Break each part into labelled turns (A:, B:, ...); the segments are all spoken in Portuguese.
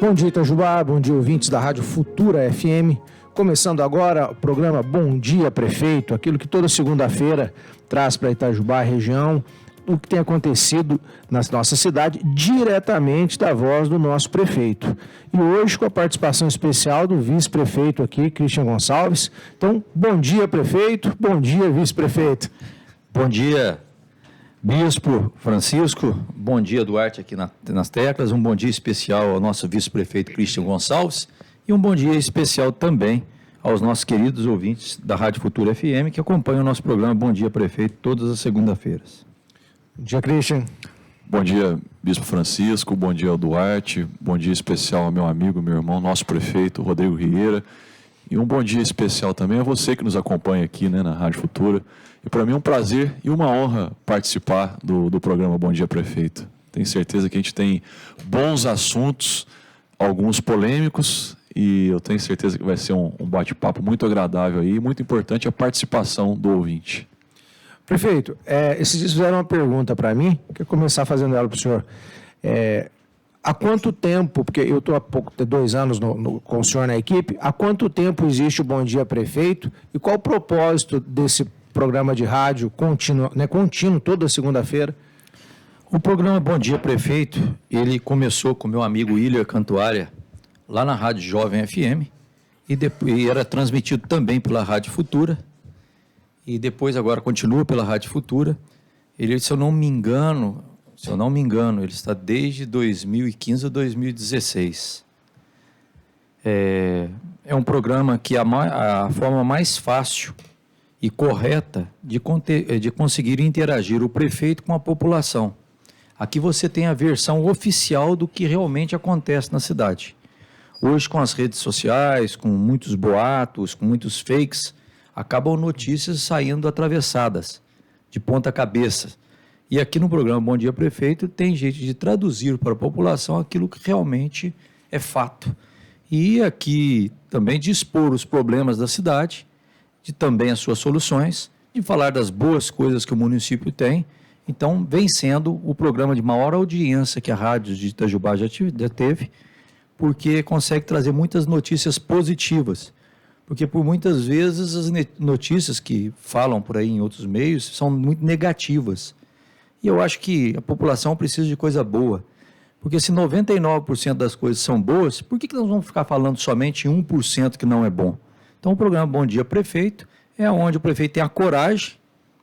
A: Bom dia, Itajubá, bom dia, ouvintes da Rádio Futura FM. Começando agora o programa Bom Dia Prefeito, aquilo que toda segunda-feira traz para Itajubá, a região, o que tem acontecido na nossa cidade, diretamente da voz do nosso prefeito. E hoje com a participação especial do vice-prefeito aqui, Christian Gonçalves. Então, bom dia, prefeito, bom dia, vice-prefeito.
B: Bom dia, Bispo Francisco, bom dia, Duarte, aqui nas teclas, um bom dia especial ao nosso vice-prefeito Christian Gonçalves e um bom dia especial também aos nossos queridos ouvintes da Rádio Futura FM que acompanham o nosso programa Bom Dia Prefeito todas as segundas-feiras.
A: Bom dia, Christian.
C: Bom dia, Bispo Francisco, bom dia ao Duarte, bom dia especial ao meu amigo, meu irmão, nosso prefeito, Rodrigo Rieira, e um bom dia especial também a você que nos acompanha aqui, na Rádio Futura. E para mim é um prazer e uma honra participar do programa Bom Dia Prefeito. Tenho certeza que a gente tem bons assuntos, alguns polêmicos, e eu tenho certeza que vai ser um bate-papo muito agradável aí, e muito importante a participação do ouvinte.
A: Prefeito, esses dias fizeram uma pergunta para mim, quero começar fazendo ela para o senhor. Há quanto tempo, porque eu estou há 2 anos com o senhor na equipe, há quanto tempo existe o Bom Dia Prefeito e qual o propósito desse programa de rádio contínuo, toda segunda-feira?
B: O programa Bom Dia Prefeito, ele começou com meu amigo William Cantuária, lá na Rádio Jovem FM, e era transmitido também pela Rádio Futura, e depois agora continua pela Rádio Futura. Ele, se eu não me engano, ele está desde 2015 a 2016. É um programa que a forma mais fácil e correta de conseguir interagir o prefeito com a população. Aqui você tem a versão oficial do que realmente acontece na cidade. Hoje, com as redes sociais, com muitos boatos, com muitos fakes, acabam notícias saindo atravessadas, de ponta cabeça. E aqui no programa Bom Dia Prefeito tem jeito de traduzir para a população aquilo que realmente é fato. E aqui também de expor os problemas da cidade, de também as suas soluções, de falar das boas coisas que o município tem. Então, vem sendo o programa de maior audiência que a rádio de Itajubá já teve, porque consegue trazer muitas notícias positivas. Porque, por muitas vezes, as notícias que falam por aí em outros meios são muito negativas. E eu acho que a população precisa de coisa boa. Porque se 99% das coisas são boas, por que nós vamos ficar falando somente em 1% que não é bom? Então, o programa Bom Dia Prefeito é onde o prefeito tem a coragem,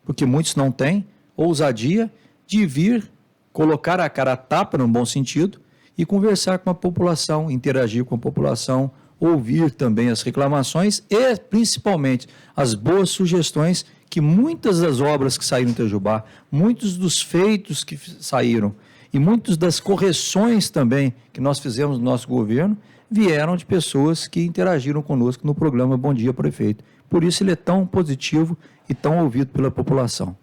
B: porque muitos não têm, ousadia, de vir, colocar a cara a tapa, no bom sentido, e conversar com a população, interagir com a população, ouvir também as reclamações e, principalmente, as boas sugestões que muitas das obras que saíram em Itajubá, muitos dos feitos que saíram e muitas das correções também que nós fizemos no nosso governo, vieram de pessoas que interagiram conosco no programa Bom Dia Prefeito. Por isso ele é tão positivo e tão ouvido pela população.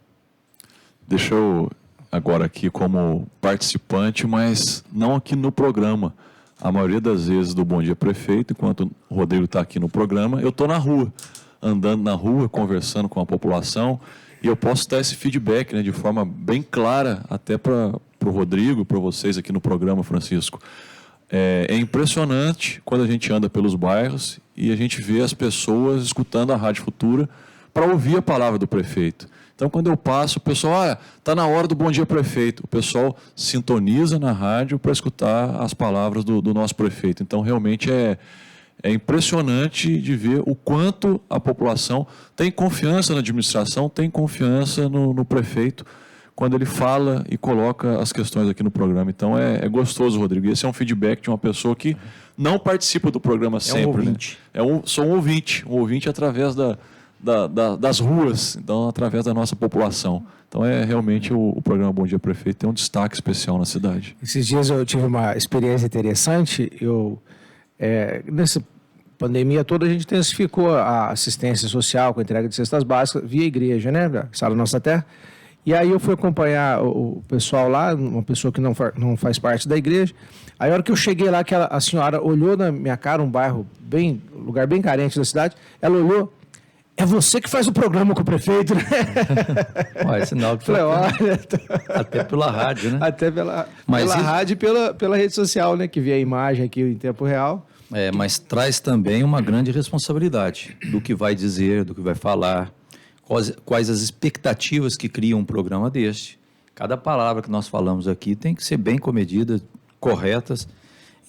C: Deixa eu agora aqui como participante, mas não aqui no programa. A maioria das vezes do Bom Dia Prefeito, enquanto o Rodrigo está aqui no programa, eu estou na rua, andando na rua, conversando com a população, e eu posso dar esse feedback, de forma bem clara, até para o Rodrigo, para vocês aqui no programa, Francisco. É impressionante quando a gente anda pelos bairros e a gente vê as pessoas escutando a Rádio Futura para ouvir a palavra do prefeito. Então, quando eu passo, o pessoal, está na hora do Bom Dia Prefeito. O pessoal sintoniza na rádio para escutar as palavras do nosso prefeito. Então, realmente é impressionante de ver o quanto a população tem confiança na administração, tem confiança no prefeito, quando ele fala e coloca as questões aqui no programa. Então, é gostoso, Rodrigo. Esse é um feedback de uma pessoa que não participa do programa sempre.
B: É um ouvinte.
C: Sou um ouvinte através das ruas, então, através da nossa população. Então, realmente o programa Bom Dia Prefeito tem um destaque especial na cidade.
A: Esses dias eu tive uma experiência interessante. Nessa pandemia toda, a gente intensificou a assistência social com a entrega de cestas básicas via igreja, da Sala Nossa Terra. E aí eu fui acompanhar o pessoal lá, uma pessoa que não faz parte da igreja. Aí a hora que eu cheguei lá, a senhora olhou na minha cara, lugar bem carente da cidade, ela olhou, É você que faz o programa com o prefeito, né?
B: Ué, sinal que
A: Falei, olha,
B: até pela rádio, né?
A: até pela
B: Mas isso-
A: rádio e pela rede social, né? Que vê a imagem aqui em tempo real.
B: Mas traz também uma grande responsabilidade do que vai dizer, do que vai falar, quais as expectativas que cria um programa deste. Cada palavra que nós falamos aqui tem que ser bem comedida, corretas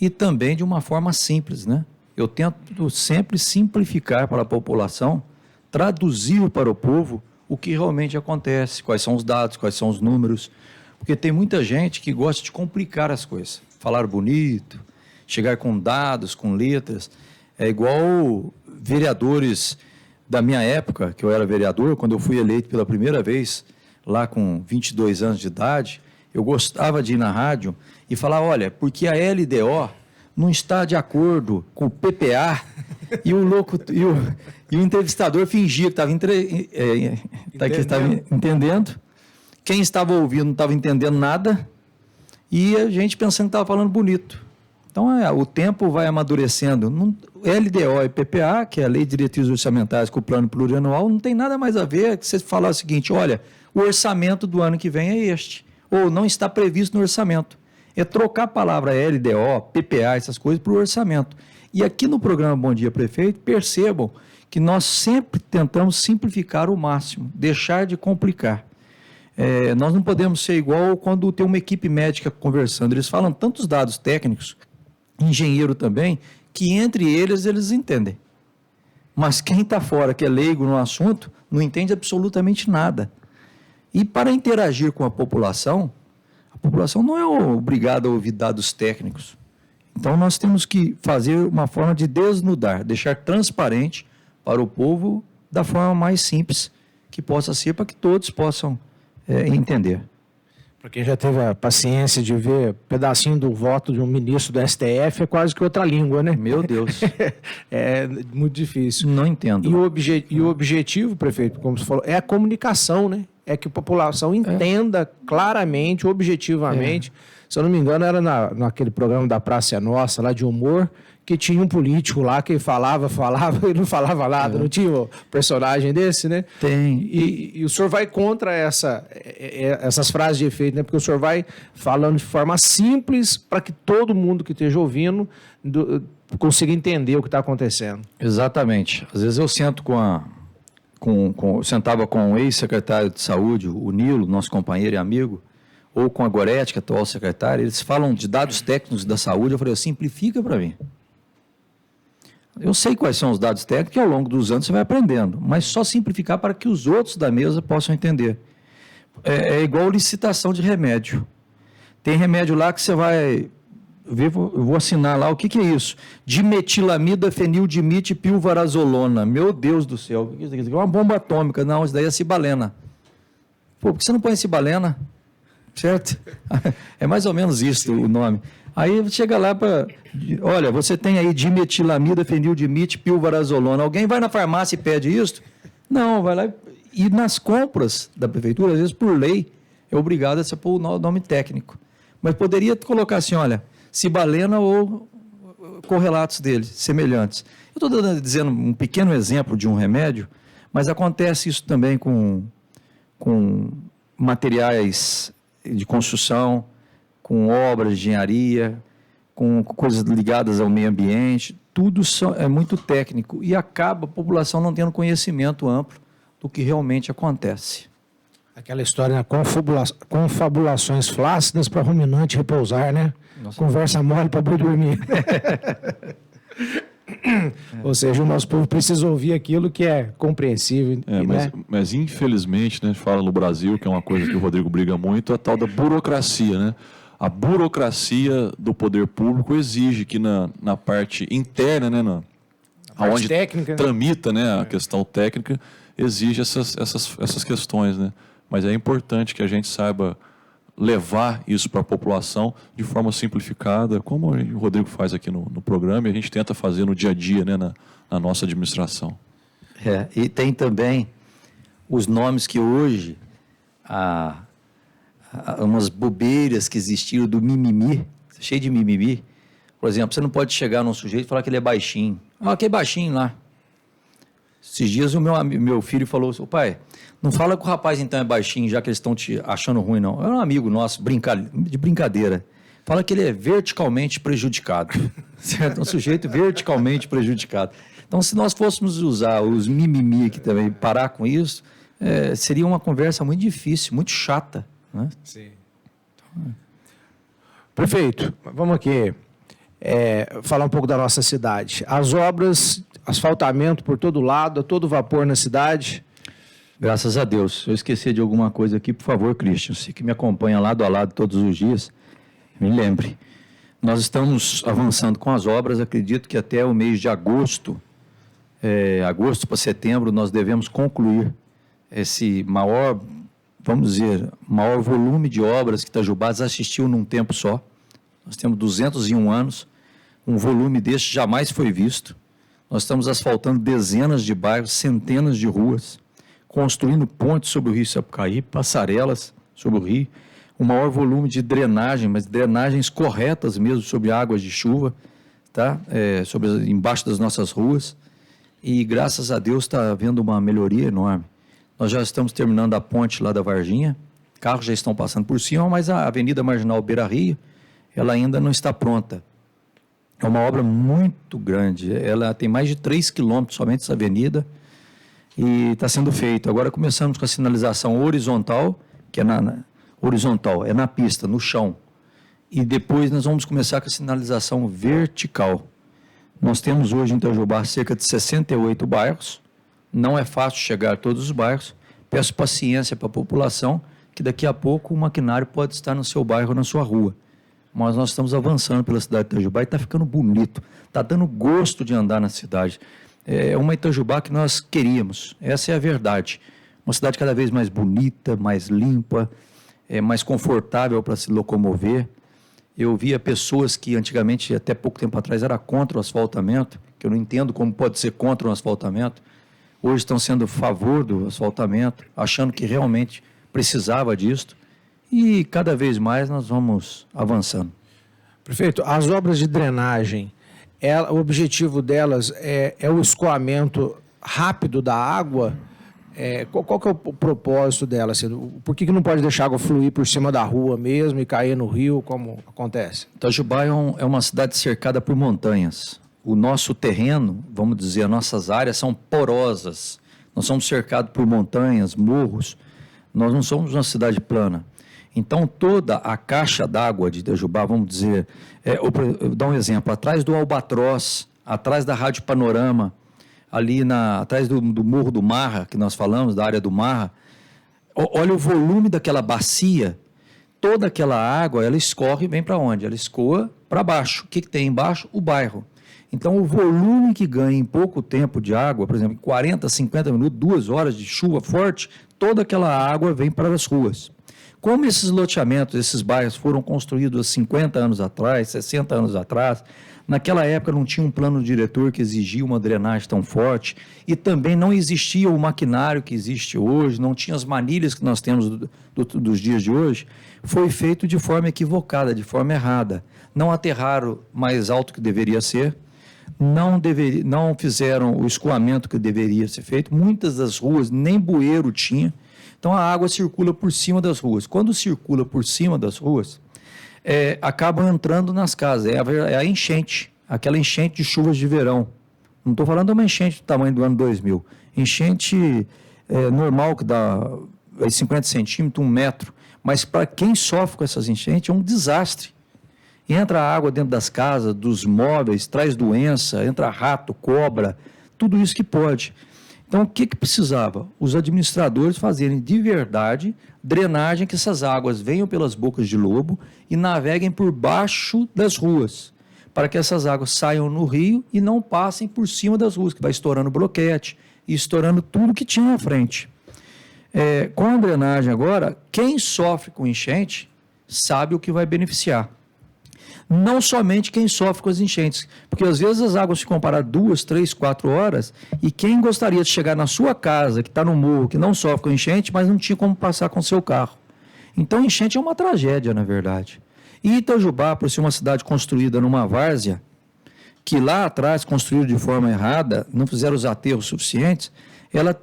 B: e também de uma forma simples, né? Eu tento sempre simplificar para a população, traduzir para o povo o que realmente acontece, quais são os dados, quais são os números, porque tem muita gente que gosta de complicar as coisas, falar bonito, chegar com dados, com letras. É igual vereadores da minha época, que eu era vereador, quando eu fui eleito pela primeira vez, lá com 22 anos de idade, eu gostava de ir na rádio e falar, olha, porque a LDO não está de acordo com o PPA e o entrevistador fingia que estava entendendo. Quem estava ouvindo não estava entendendo nada e a gente pensando que estava falando bonito. Então, o tempo vai amadurecendo. LDO e PPA, que é a Lei de Diretrizes Orçamentárias com o Plano Plurianual, não tem nada mais a ver que você falar o seguinte, olha, o orçamento do ano que vem é este, ou não está previsto no orçamento. É trocar a palavra LDO, PPA, essas coisas, para o orçamento. E aqui no programa Bom Dia Prefeito, percebam que nós sempre tentamos simplificar o máximo, deixar de complicar. Nós não podemos ser igual quando tem uma equipe médica conversando. Eles falam tantos dados técnicos, engenheiro também, que entre eles entendem. Mas quem está fora, que é leigo no assunto, não entende absolutamente nada. E para interagir com a população não é obrigada a ouvir dados técnicos. Então, nós temos que fazer uma forma de desnudar, deixar transparente para o povo da forma mais simples que possa ser, para que todos possam entender.
A: Para quem já teve a paciência de ver pedacinho do voto de um ministro do STF, é quase que outra língua, né?
B: Meu Deus.
A: É muito difícil.
B: Não entendo.
A: E o objetivo, prefeito, como você falou, é a comunicação, né? É que a população entenda claramente, objetivamente. Se eu não me engano, era naquele programa da Praça é Nossa, lá de humor, que tinha um político lá que falava e não falava nada. Não tinha um personagem desse, né?
B: Tem.
A: E o senhor vai contra essas frases de efeito, né? Porque o senhor vai falando de forma simples para que todo mundo que esteja ouvindo consiga entender o que está acontecendo.
B: Exatamente. Às vezes eu sento sentava com o ex-secretário de saúde, o Nilo, nosso companheiro e amigo, ou com a Gorete, que é atual secretária, eles falam de dados técnicos da saúde, eu falei, simplifica para mim. Eu sei quais são os dados técnicos e ao longo dos anos você vai aprendendo, mas só simplificar para que os outros da mesa possam entender. É igual licitação de remédio. Tem remédio lá que você vai ver, eu vou assinar lá, o que é isso? Dimetilamida, fenildimite, pilvarazolona. Meu Deus do céu, o que é isso? É uma bomba atômica. Não, isso daí é cibalena. Pô, por que você não põe cibalena? Certo? É mais ou menos isso o nome. Aí chega lá para... Olha, você tem aí dimetilamida, fenildimite, pilvarazolona. Alguém vai na farmácia e pede isso? Não, vai lá e nas compras da prefeitura, às vezes por lei, é obrigado a você pôr o nome técnico. Mas poderia colocar assim, olha, cibalena ou correlatos deles, semelhantes. Eu estou dizendo um pequeno exemplo de um remédio, mas acontece isso também com materiais de construção, com obras de engenharia, com coisas ligadas ao meio ambiente, tudo é muito técnico e acaba a população não tendo conhecimento amplo do que realmente acontece.
A: Aquela história, né? Confabulações flácidas para ruminante repousar, né? Nossa. Conversa mole para boi dormir. Ou seja, o nosso povo precisa ouvir aquilo que é compreensível.
C: Mas infelizmente, né, a gente fala no Brasil, que é uma coisa que o Rodrigo briga muito, a tal da burocracia, né? A burocracia do poder público exige que na parte interna, né, onde técnica, tramita, né, a questão técnica, exige essas questões, né? Mas é importante que a gente saiba levar isso para a população de forma simplificada, como o Rodrigo faz aqui no programa, e a gente tenta fazer no dia a dia, né, na nossa administração.
B: E tem também os nomes que hoje, umas bobeiras que existiram do mimimi, cheio de mimimi. Por exemplo, você não pode chegar num sujeito e falar que ele é baixinho. Ah, que é baixinho lá. Esses dias o meu filho falou assim, pai, não fala que o rapaz então é baixinho, já que eles estão te achando ruim, não. É um amigo nosso, de brincadeira. Fala que ele é verticalmente prejudicado. Certo? Um sujeito verticalmente prejudicado. Então, se nós fôssemos usar os mimimi aqui também, parar com isso, seria uma conversa muito difícil, muito chata. Né?
A: Sim. Prefeito, vamos aqui falar um pouco da nossa cidade. As obras, asfaltamento por todo lado, a todo vapor na cidade.
B: Graças a Deus. Se eu esquecer de alguma coisa aqui, por favor, Christian, você que me acompanha lado a lado todos os dias, me lembre. Nós estamos avançando com as obras, acredito que até o mês de agosto, agosto para setembro, nós devemos concluir esse maior, vamos dizer, maior volume de obras que Itajubá assistiu num tempo só. Nós temos 201 anos, um volume deste jamais foi visto. Nós estamos asfaltando dezenas de bairros, centenas de ruas, construindo pontes sobre o rio Sapucaí, passarelas sobre o rio, o maior volume de drenagem, mas drenagens corretas mesmo sobre águas de chuva, tá? Embaixo das nossas ruas, e graças a Deus está havendo uma melhoria enorme. Nós já estamos terminando a ponte lá da Varginha, carros já estão passando por cima, mas a Avenida Marginal Beira Rio, ela ainda não está pronta. É uma obra muito grande, ela tem mais de 3 quilômetros somente essa avenida, e está sendo feito. Agora começamos com a sinalização horizontal, que é horizontal, é na pista, no chão. E depois nós vamos começar com a sinalização vertical. Nós temos hoje em Itajubá cerca de 68 bairros. Não é fácil chegar a todos os bairros. Peço paciência para a população, que daqui a pouco o maquinário pode estar no seu bairro, na sua rua. Mas nós estamos avançando pela cidade de Itajubá e está ficando bonito. Está dando gosto de andar na cidade. É uma Itajubá que nós queríamos. Essa é a verdade. Uma cidade cada vez mais bonita, mais limpa, mais confortável para se locomover. Eu via pessoas que antigamente, até pouco tempo atrás, era contra o asfaltamento, que eu não entendo como pode ser contra o asfaltamento. Hoje estão sendo a favor do asfaltamento, achando que realmente precisava disso. E cada vez mais nós vamos avançando.
A: Prefeito, as obras de drenagem, o objetivo delas é o escoamento rápido da água? Qual que é o propósito dela? Assim, por que não pode deixar a água fluir por cima da rua mesmo e cair no rio, como acontece?
B: Itajubá é uma cidade cercada por montanhas. O nosso terreno, vamos dizer, as nossas áreas são porosas. Nós somos cercados por montanhas, morros. Nós não somos uma cidade plana. Então, toda a caixa d'água de Itajubá, vamos dizer, eu vou dar um exemplo, atrás do Albatroz, atrás da Rádio Panorama, ali atrás do Morro do Marra, que nós falamos, da área do Marra, olha o volume daquela bacia, toda aquela água, ela escorre e vem para onde? Ela escoa para baixo. O que tem embaixo? O bairro. Então, o volume que ganha em pouco tempo de água, por exemplo, em 40, 50 minutos, 2 horas de chuva forte, toda aquela água vem para as ruas. Como esses loteamentos, esses bairros foram construídos há 50 anos atrás, 60 anos atrás, naquela época não tinha um plano diretor que exigia uma drenagem tão forte e também não existia o maquinário que existe hoje, não tinha as manilhas que nós temos dos dias de hoje, foi feito de forma equivocada, de forma errada. Não aterraram mais alto que deveria ser, não fizeram o escoamento que deveria ser feito, muitas das ruas nem bueiro tinha. Então, a água circula por cima das ruas. Quando circula por cima das ruas, acaba entrando nas casas. É a enchente, aquela enchente de chuvas de verão. Não estou falando de uma enchente do tamanho do ano 2000. Enchente normal, que dá 50 centímetros, 1 metro. Mas para quem sofre com essas enchentes, é um desastre. Entra água dentro das casas, dos móveis, traz doença, entra rato, cobra, tudo isso que pode. Então, o que precisava? Os administradores fazerem de verdade drenagem, que essas águas venham pelas bocas de lobo e naveguem por baixo das ruas, para que essas águas saiam no rio e não passem por cima das ruas, que vai estourando bloquete e estourando tudo que tinha à frente. Com a drenagem agora, quem sofre com enchente sabe o que vai beneficiar. Não somente quem sofre com as enchentes, porque às vezes as águas ficam paradas 2, 3, 4 horas e quem gostaria de chegar na sua casa, que está no morro, que não sofre com enchente, mas não tinha como passar com o seu carro. Então, enchente é uma tragédia, na verdade. E Itajubá, por ser uma cidade construída numa várzea, que lá atrás construíram de forma errada, não fizeram os aterros suficientes, ela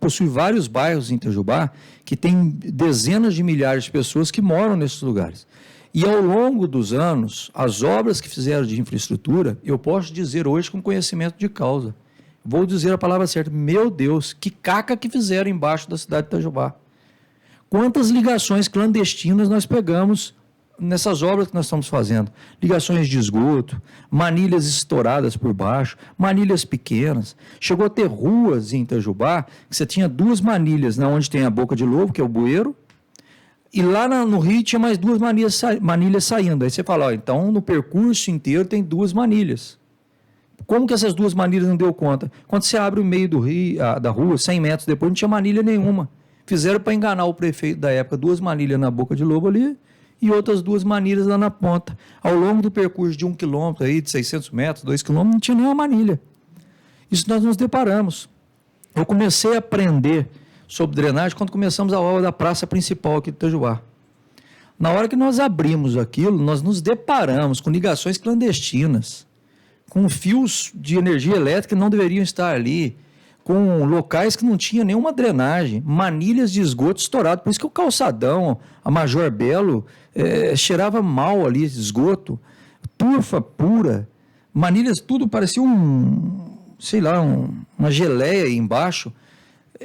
B: possui vários bairros em Itajubá que tem dezenas de milhares de pessoas que moram nesses lugares. E ao longo dos anos, as obras que fizeram de infraestrutura, eu posso dizer hoje com conhecimento de causa, vou dizer a palavra certa, meu Deus, que caca que fizeram embaixo da cidade de Itajubá. Quantas ligações clandestinas nós pegamos nessas obras que nós estamos fazendo? Ligações de esgoto, manilhas estouradas por baixo, manilhas pequenas. Chegou a ter ruas em Itajubá que você tinha 2 manilhas, onde tem a Boca de Lobo, que é o bueiro, e lá no Rio tinha mais 2 manilhas saindo. Aí você fala, então no percurso inteiro tem 2 manilhas. Como que essas 2 manilhas não deu conta? Quando você abre o meio do rio, da rua, 100 metros depois, não tinha manilha nenhuma. Fizeram para enganar o prefeito da época, 2 manilhas na Boca de Lobo ali e outras 2 manilhas lá na ponta. Ao longo do percurso de 1 quilômetro, aí, de 600 metros, 2 quilômetros, não tinha nenhuma manilha. Isso nós nos deparamos. Eu comecei a aprender sobre drenagem quando começamos a obra da praça principal aqui de Itajubá. Na hora que nós abrimos aquilo, nós nos deparamos com ligações clandestinas, com fios de energia elétrica que não deveriam estar ali, com locais que não tinham nenhuma drenagem, manilhas de esgoto estourado. Por isso que o calçadão, a Major Belo, cheirava mal ali, esgoto, turfa pura, manilhas, tudo parecia uma geleia aí embaixo,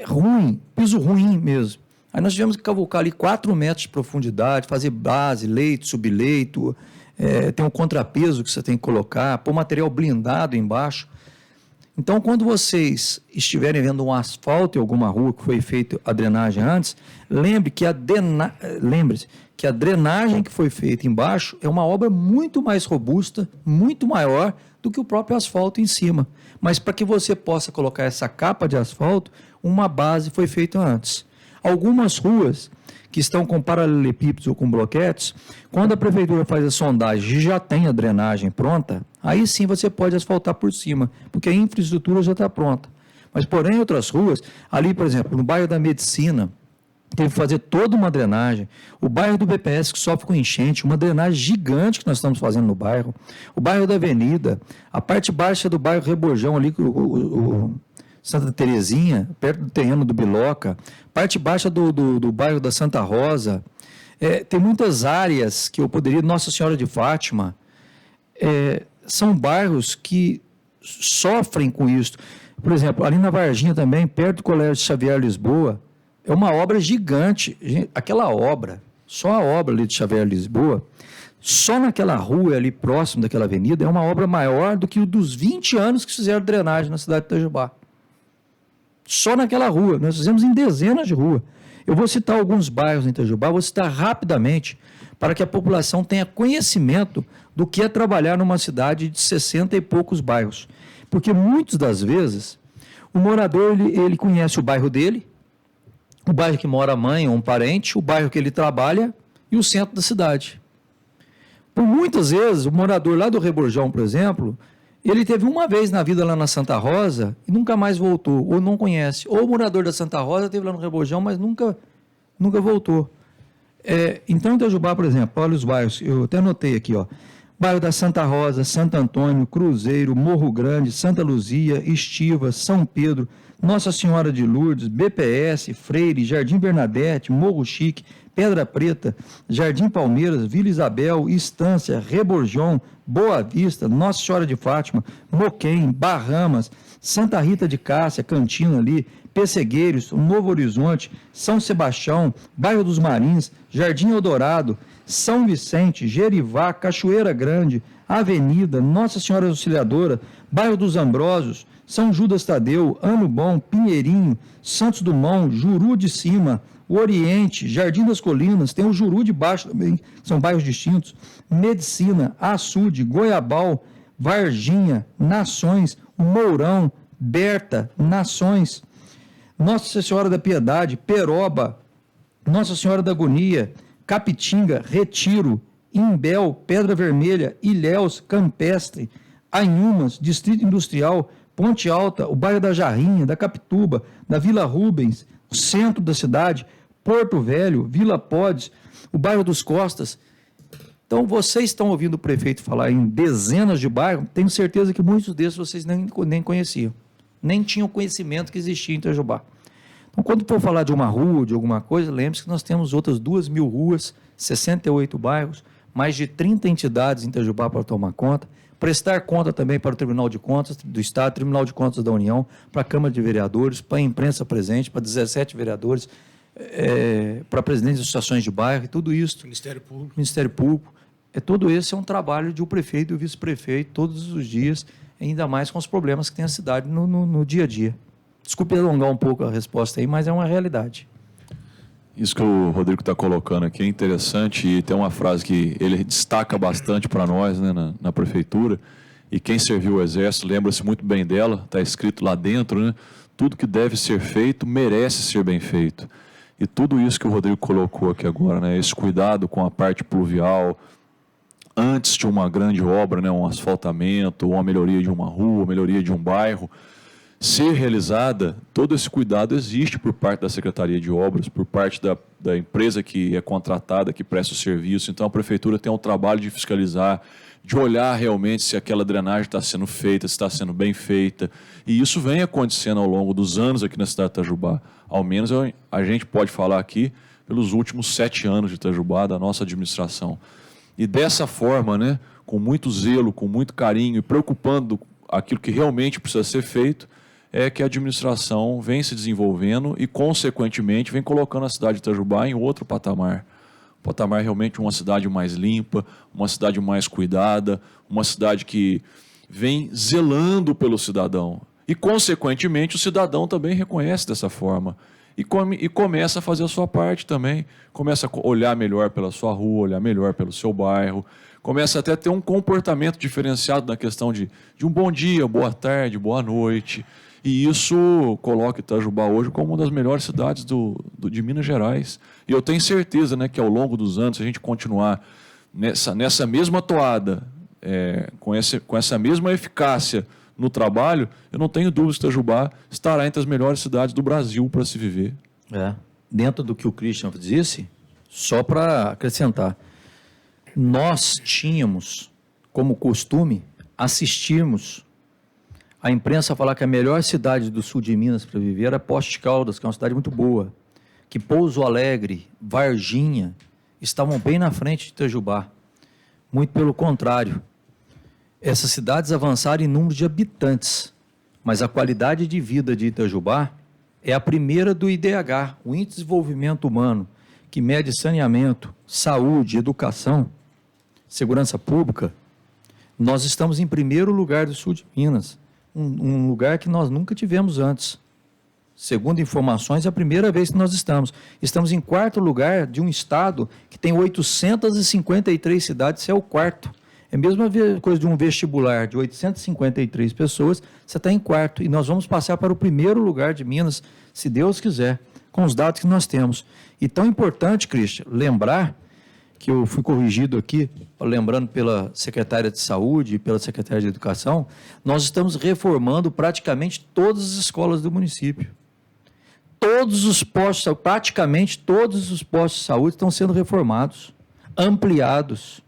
B: ruim, piso ruim mesmo. Aí nós tivemos que cavucar ali 4 metros de profundidade, fazer base, leito, subleito, tem um contrapeso que você tem que colocar, pôr material blindado embaixo. Então, quando vocês estiverem vendo um asfalto em alguma rua que foi feita a drenagem antes, lembre-se que a drenagem que foi feita embaixo é uma obra muito mais robusta, muito maior do que o próprio asfalto em cima. Mas para que você possa colocar essa capa de asfalto, uma base foi feita antes. Algumas ruas que estão com paralelepípedos ou com bloquetes, quando a prefeitura faz a sondagem e já tem a drenagem pronta, aí sim você pode asfaltar por cima, porque a infraestrutura já está pronta. Mas, porém, em outras ruas, ali, por exemplo, no bairro da Medicina, teve que fazer toda uma drenagem. O bairro do BPS, que sofre com enchente, uma drenagem gigante que nós estamos fazendo no bairro. O bairro da Avenida, a parte baixa do bairro Rebojão, ali, o Santa Terezinha, perto do terreno do Biloca, parte baixa do bairro da Santa Rosa. Tem muitas áreas que eu poderia... Nossa Senhora de Fátima, são bairros que sofrem com isso. Por exemplo, ali na Varginha também, perto do Colégio Xavier Lisboa, é uma obra gigante. Aquela obra, só a obra ali de Xavier Lisboa, só naquela rua ali próximo daquela avenida, é uma obra maior do que o dos 20 anos que fizeram drenagem na cidade de Itajubá. Só naquela rua, nós fizemos em dezenas de ruas. Eu vou citar alguns bairros em Itajubá, vou citar rapidamente, para que a população tenha conhecimento do que é trabalhar numa cidade de 60 e poucos bairros. Porque muitas das vezes, o morador ele conhece o bairro dele, o bairro que mora a mãe ou um parente, o bairro que ele trabalha e o centro da cidade. Por muitas vezes, o morador lá do Reborjão, por exemplo, ele teve uma vez na vida lá na Santa Rosa e nunca mais voltou, ou não conhece. Ou o morador da Santa Rosa esteve lá no Reborjão, mas nunca voltou. Então, em Itajubá, por exemplo, olha os bairros, eu até anotei aqui, ó. Bairro da Santa Rosa, Santo Antônio, Cruzeiro, Morro Grande, Santa Luzia, Estiva, São Pedro, Nossa Senhora de Lourdes, BPS, Freire, Jardim Bernadette, Morro Chique, Pedra Preta, Jardim Palmeiras, Vila Isabel, Estância, Reborjão, Boa Vista, Nossa Senhora de Fátima, Moquém, Bahamas, Santa Rita de Cássia, Cantina ali, Pessegueiros, Novo Horizonte, São Sebastião, Bairro dos Marins, Jardim Eldorado, São Vicente, Gerivá, Cachoeira Grande, Avenida, Nossa Senhora Auxiliadora, Bairro dos Ambrósios, São Judas Tadeu, Ano Bom, Pinheirinho, Santos Dumont, Juru de Cima, o Oriente, Jardim das Colinas, tem o Juru de Baixo também, são bairros distintos, Medicina, Açude, Goiabal, Varginha, Nações, Mourão, Berta, Nações, Nossa Senhora da Piedade, Peroba, Nossa Senhora da Agonia, Capitinga, Retiro, Imbel, Pedra Vermelha, Ilhéus, Campestre, Anhumas, Distrito Industrial, Ponte Alta, o bairro da Jarrinha, da Capituba, da Vila Rubens, o centro da cidade, Porto Velho, Vila Podes, o bairro dos Costas. Então, vocês estão ouvindo o prefeito falar em dezenas de bairros, tenho certeza que muitos desses vocês nem conheciam, nem tinham conhecimento que existia em Itajubá. Então, quando for falar de uma rua, de alguma coisa, lembre-se que nós temos outras 2.000 ruas, 68 bairros, mais de 30 entidades em Itajubá para tomar conta, prestar conta também para o Tribunal de Contas do Estado, Tribunal de Contas da União, para a Câmara de Vereadores, para a imprensa presente, para 17 vereadores, para presidentes de associações de bairro, e tudo isso. Ministério Público. Todo esse é um trabalho de um prefeito e do vice-prefeito todos os dias, ainda mais com os problemas que tem a cidade no dia a dia. Desculpe alongar um pouco a resposta aí, mas é uma realidade.
C: Isso que o Rodrigo está colocando aqui é interessante e tem uma frase que ele destaca bastante para nós, né, na prefeitura, e quem serviu o Exército lembra-se muito bem dela, está escrito lá dentro, né? Tudo que deve ser feito merece ser bem feito. E tudo isso que o Rodrigo colocou aqui agora, né, esse cuidado com a parte pluvial, antes de uma grande obra, né, um asfaltamento, uma melhoria de uma rua, uma melhoria de um bairro, ser realizada, todo esse cuidado existe por parte da Secretaria de Obras, por parte da empresa que é contratada, que presta o serviço. Então, a Prefeitura tem um trabalho de fiscalizar, de olhar realmente se aquela drenagem está sendo feita, se está sendo bem feita. E isso vem acontecendo ao longo dos anos aqui na cidade de Itajubá. Ao menos a gente pode falar aqui pelos últimos 7 anos de Itajubá, da nossa administração. E dessa forma, né, com muito zelo, com muito carinho e preocupando aquilo que realmente precisa ser feito, é que a administração vem se desenvolvendo e, consequentemente, vem colocando a cidade de Itajubá em outro patamar. O patamar é realmente uma cidade mais limpa, uma cidade mais cuidada, uma cidade que vem zelando pelo cidadão. E, consequentemente, o cidadão também reconhece dessa forma. E começa a fazer a sua parte também. Começa a olhar melhor pela sua rua, olhar melhor pelo seu bairro. Começa até a ter um comportamento diferenciado na questão de um bom dia, boa tarde, boa noite. E isso coloca Itajubá hoje como uma das melhores cidades de Minas Gerais. E eu tenho certeza, né, que ao longo dos anos, se a gente continuar nessa mesma toada, com essa mesma eficácia no trabalho, eu não tenho dúvida que Itajubá estará entre as melhores cidades do Brasil para se viver.
B: Dentro do que o Christian disse, só para acrescentar, nós tínhamos como costume assistirmos a imprensa falar que a melhor cidade do sul de Minas para viver era Poços de Caldas, que é uma cidade muito boa, que Pouso Alegre, Varginha estavam bem na frente de Itajubá. Muito pelo contrário. Essas cidades avançaram em número de habitantes, mas a qualidade de vida de Itajubá é a primeira do IDH, o Índice de Desenvolvimento Humano, que mede saneamento, saúde, educação, segurança pública. Nós estamos em primeiro lugar do sul de Minas, um lugar que nós nunca tivemos antes. Segundo informações, é a primeira vez que nós estamos. Estamos em quarto lugar de um estado que tem 853 cidades, isso é o quarto. É a mesma coisa de um vestibular de 853 pessoas, você está em quarto. E nós vamos passar para o primeiro lugar de Minas, se Deus quiser, com os dados que nós temos. E tão importante, Christian, lembrar que eu fui corrigido aqui, lembrando pela secretária de Saúde e pela secretária de Educação, nós estamos reformando praticamente todas as escolas do município. Praticamente todos os postos de saúde estão sendo reformados, ampliados,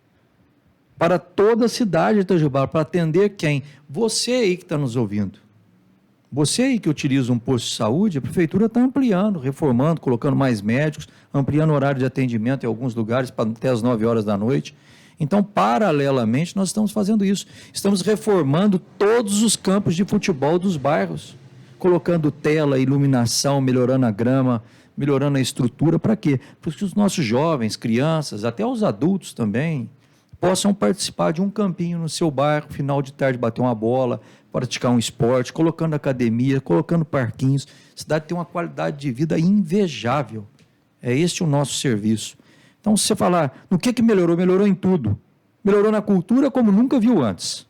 B: para toda a cidade de Itajubá, para atender quem? Você aí que está nos ouvindo. Você aí que utiliza um posto de saúde, a prefeitura está ampliando, reformando, colocando mais médicos, ampliando o horário de atendimento em alguns lugares para até as 9 horas da noite. Então, paralelamente, nós estamos fazendo isso. Estamos reformando todos os campos de futebol dos bairros, colocando tela, iluminação, melhorando a grama, melhorando a estrutura. Para quê? Para que os nossos jovens, crianças, até os adultos também, possam participar de um campinho no seu bairro, final de tarde bater uma bola, praticar um esporte, colocando academia, colocando parquinhos. A cidade tem uma qualidade de vida invejável. É este o nosso serviço. Então, se você falar, no que melhorou? Melhorou em tudo. Melhorou na cultura como nunca viu antes.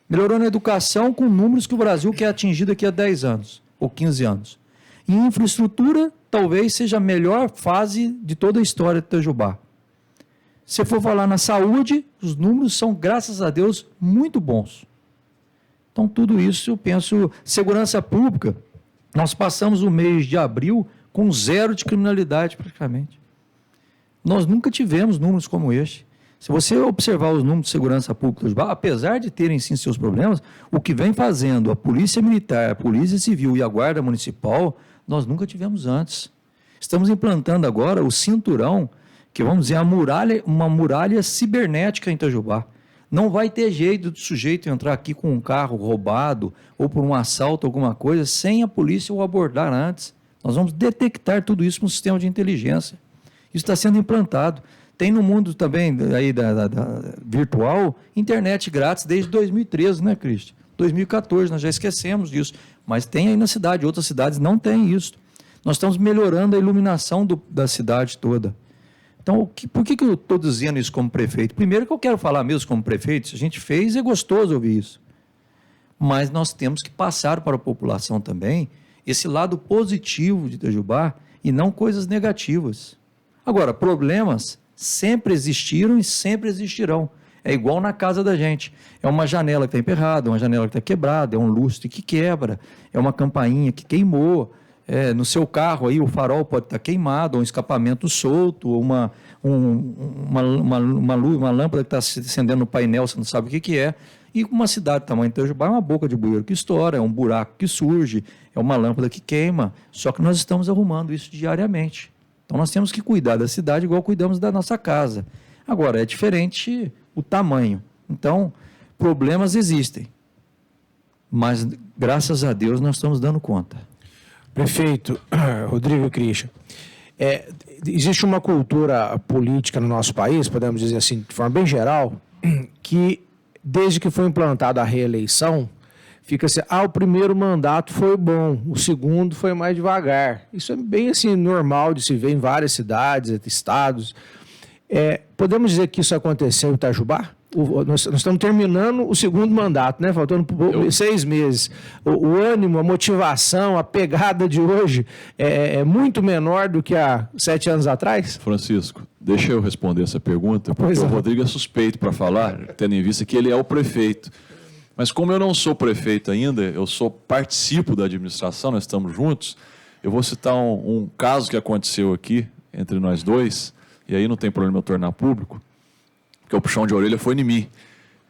B: Melhorou na educação com números que o Brasil quer atingir daqui a 10 anos, ou 15 anos. Em infraestrutura, talvez seja a melhor fase de toda a história de Itajubá. Se for falar na saúde, os números são, graças a Deus, muito bons. Então, tudo isso, eu penso, segurança pública, nós passamos o mês de abril com 0 de criminalidade, praticamente. Nós nunca tivemos números como este. Se você observar os números de segurança pública, apesar de terem sim seus problemas, o que vem fazendo a Polícia Militar, a Polícia Civil e a Guarda Municipal, nós nunca tivemos antes. Estamos implantando agora o cinturão, que vamos dizer, uma muralha cibernética em Itajubá. Não vai ter jeito do sujeito entrar aqui com um carro roubado ou por um assalto, alguma coisa, sem a polícia o abordar antes. Nós vamos detectar tudo isso no sistema de inteligência. Isso está sendo implantado. Tem no mundo também aí da virtual, internet grátis desde 2013, né, Cristian? 2014, nós já esquecemos disso. Mas tem aí na cidade, outras cidades não têm isso. Nós estamos melhorando a iluminação da cidade toda. Então, por que eu estou dizendo isso como prefeito? Primeiro que eu quero falar mesmo como prefeito, se a gente fez, é gostoso ouvir isso. Mas nós temos que passar para a população também esse lado positivo de Itajubá e não coisas negativas. Agora, problemas sempre existiram e sempre existirão. É igual na casa da gente. É uma janela que está emperrada, uma janela que está quebrada, é um lustre que quebra, é uma campainha que queimou. No seu carro aí o farol pode estar queimado, ou um escapamento solto, ou uma lâmpada que está se acendendo no painel, você não sabe o que é. E uma cidade do tamanho de Itajubá é uma boca de bueiro que estoura, é um buraco que surge, é uma lâmpada que queima. Só que nós estamos arrumando isso diariamente. Então nós temos que cuidar da cidade igual cuidamos da nossa casa. Agora, é diferente o tamanho. Então, problemas existem. Mas, graças a Deus, nós estamos dando conta.
A: Prefeito Rodrigo Christian, existe uma cultura política no nosso país, podemos dizer assim, de forma bem geral, que desde que foi implantada a reeleição, fica assim, o primeiro mandato foi bom, o segundo foi mais devagar. Isso é bem assim normal de se ver em várias cidades, estados. Podemos dizer que isso aconteceu em Itajubá? Nós estamos terminando o segundo mandato, né? Faltando 6 meses. O ânimo, a motivação, a pegada de hoje é muito menor do que há 7 anos atrás?
C: Francisco, deixa eu responder essa pergunta, porque o Rodrigo é suspeito para falar, tendo em vista que ele é o prefeito. Mas como eu não sou prefeito ainda, participo da administração, nós estamos juntos, eu vou citar um caso que aconteceu aqui entre nós dois, e aí não tem problema eu tornar público, porque o puxão de orelha foi em mim.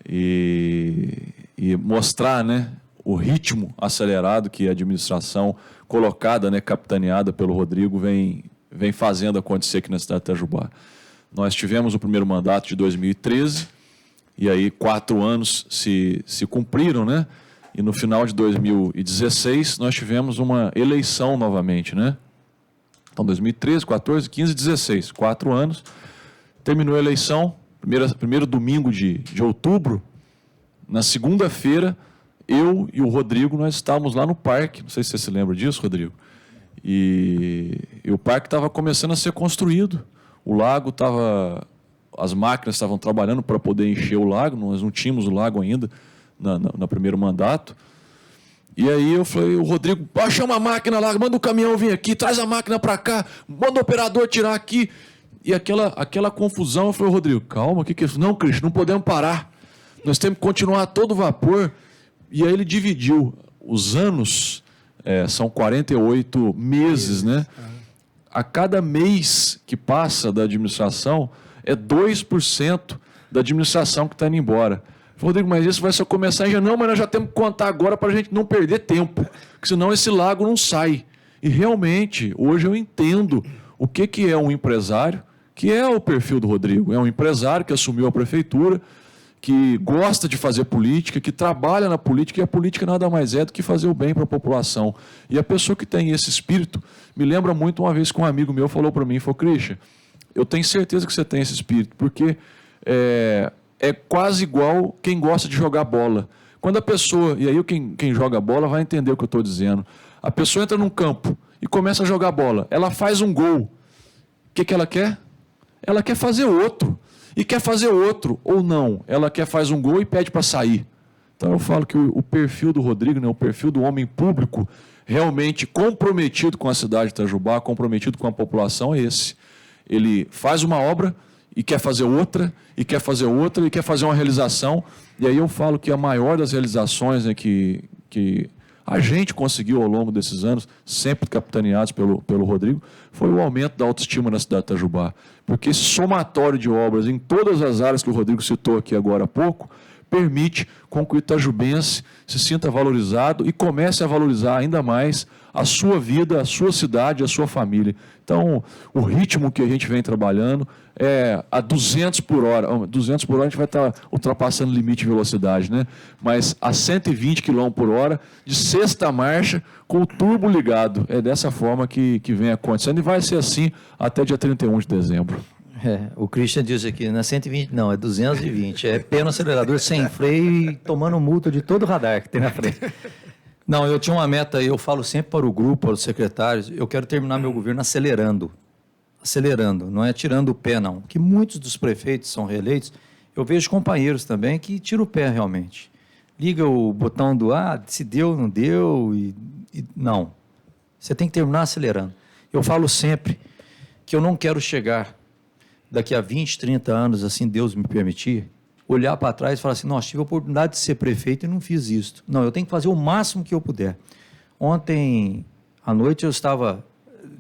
C: E mostrar, né, o ritmo acelerado que a administração colocada, né, capitaneada pelo Rodrigo, vem fazendo acontecer aqui na cidade de Itajubá. Nós tivemos o primeiro mandato de 2013, e aí 4 anos se cumpriram, né? E no final de 2016 nós tivemos uma eleição novamente, né? Então 2013, 14, 15, 16, 4 anos. Terminou a eleição, primeiro domingo de outubro. Na segunda-feira, eu e o Rodrigo, nós estávamos lá no parque. Não sei se você se lembra disso, Rodrigo. E o parque estava começando a ser construído. O lago estava... As máquinas estavam trabalhando para poder encher o lago, nós não tínhamos o lago ainda no primeiro mandato. E aí eu falei, o Rodrigo, chama a máquina lá, manda o caminhão vir aqui, traz a máquina para cá, manda o operador tirar aqui. E aquela confusão, eu falei, Rodrigo, calma, o que é isso? Não, Cristian, não podemos parar, nós temos que continuar a todo vapor. E aí ele dividiu os anos, são 48 meses, né? A cada mês que passa da administração, é 2% da administração que está indo embora. Rodrigo, mas isso vai só começar em janeiro. Não, mas nós já temos que contar agora para a gente não perder tempo, porque senão esse lago não sai. E realmente, hoje eu entendo o que é um empresário, que é o perfil do Rodrigo. É um empresário que assumiu a prefeitura, que gosta de fazer política, que trabalha na política, e a política nada mais é do que fazer o bem para a população. E a pessoa que tem esse espírito, me lembra muito uma vez que um amigo meu falou para mim, falou, Christian, eu tenho certeza que você tem esse espírito, porque é quase igual quem gosta de jogar bola. Quando a pessoa, e aí quem joga bola vai entender o que eu estou dizendo, a pessoa entra num campo e começa a jogar bola, ela faz um gol, o que ela quer? Ela quer fazer outro, e quer fazer outro, ou não, ela faz um gol e pede para sair. Então eu falo que o perfil do Rodrigo, né, o perfil do homem público, realmente comprometido com a cidade de Itajubá, comprometido com a população, é esse. Ele faz uma obra e quer fazer outra, e quer fazer outra, e quer fazer uma realização. E aí eu falo que a maior das realizações, né, que a gente conseguiu ao longo desses anos, sempre capitaneados pelo Rodrigo, foi o aumento da autoestima na cidade de Itajubá. Porque esse somatório de obras em todas as áreas que o Rodrigo citou aqui agora há pouco, permite com que o itajubense se sinta valorizado e comece a valorizar ainda mais a sua vida, a sua cidade, a sua família. Então, o ritmo que a gente vem trabalhando é a 200 por hora. 200 por hora a gente vai estar ultrapassando o limite de velocidade, né? Mas a 120 km por hora, de sexta marcha, com o turbo ligado. É dessa forma que vem acontecendo e vai ser assim até dia 31 de dezembro.
B: O Christian disse aqui, não é 120 não, é 220. É pé no acelerador, sem freio e tomando multa de todo o radar que tem na frente. Não, eu tinha uma meta, eu falo sempre para o grupo, para os secretários, eu quero terminar meu governo acelerando. Acelerando, não é tirando o pé não. Que muitos dos prefeitos são reeleitos, eu vejo companheiros também que tiram o pé realmente. Liga o botão do, se deu, não deu, não. Você tem que terminar acelerando. Eu falo sempre que eu não quero chegar daqui a 20, 30 anos, assim Deus me permitir, olhar para trás e falar assim, nossa, tive a oportunidade de ser prefeito e não fiz isso. Não, eu tenho que fazer o máximo que eu puder. Ontem à noite eu estava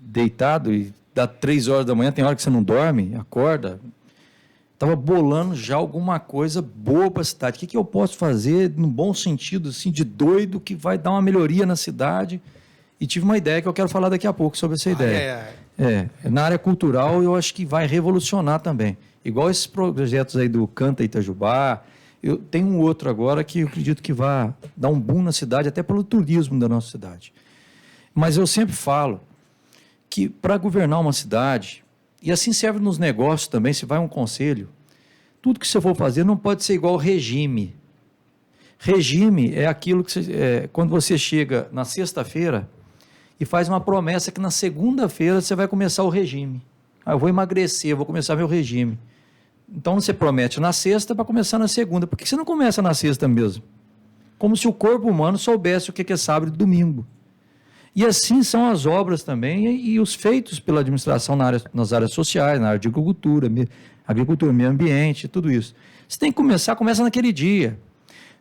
B: deitado e dá 3 horas da manhã, tem hora que você não dorme, acorda, estava bolando já alguma coisa boa para a cidade. O que eu posso fazer, no bom sentido, assim, de doido, que vai dar uma melhoria na cidade? E tive uma ideia que eu quero falar daqui a pouco sobre essa ideia. Na área cultural eu acho que vai revolucionar também. Igual esses projetos aí do Canta Itajubá, eu tenho um outro agora que eu acredito que vai dar um boom na cidade, até pelo turismo da nossa cidade. Mas eu sempre falo que para governar uma cidade, e assim serve nos negócios também, se vai um conselho, tudo que você for fazer não pode ser igual regime. Regime é aquilo que quando você chega na sexta-feira e faz uma promessa que na segunda-feira você vai começar o regime. Eu vou emagrecer, eu vou começar meu regime. Então você promete na sexta para começar na segunda. Por que você não começa na sexta mesmo? Como se o corpo humano soubesse o que é sábado e domingo. E assim são as obras também e os feitos pela administração nas áreas sociais, na área de agricultura, meio ambiente, tudo isso. Você tem que começa naquele dia.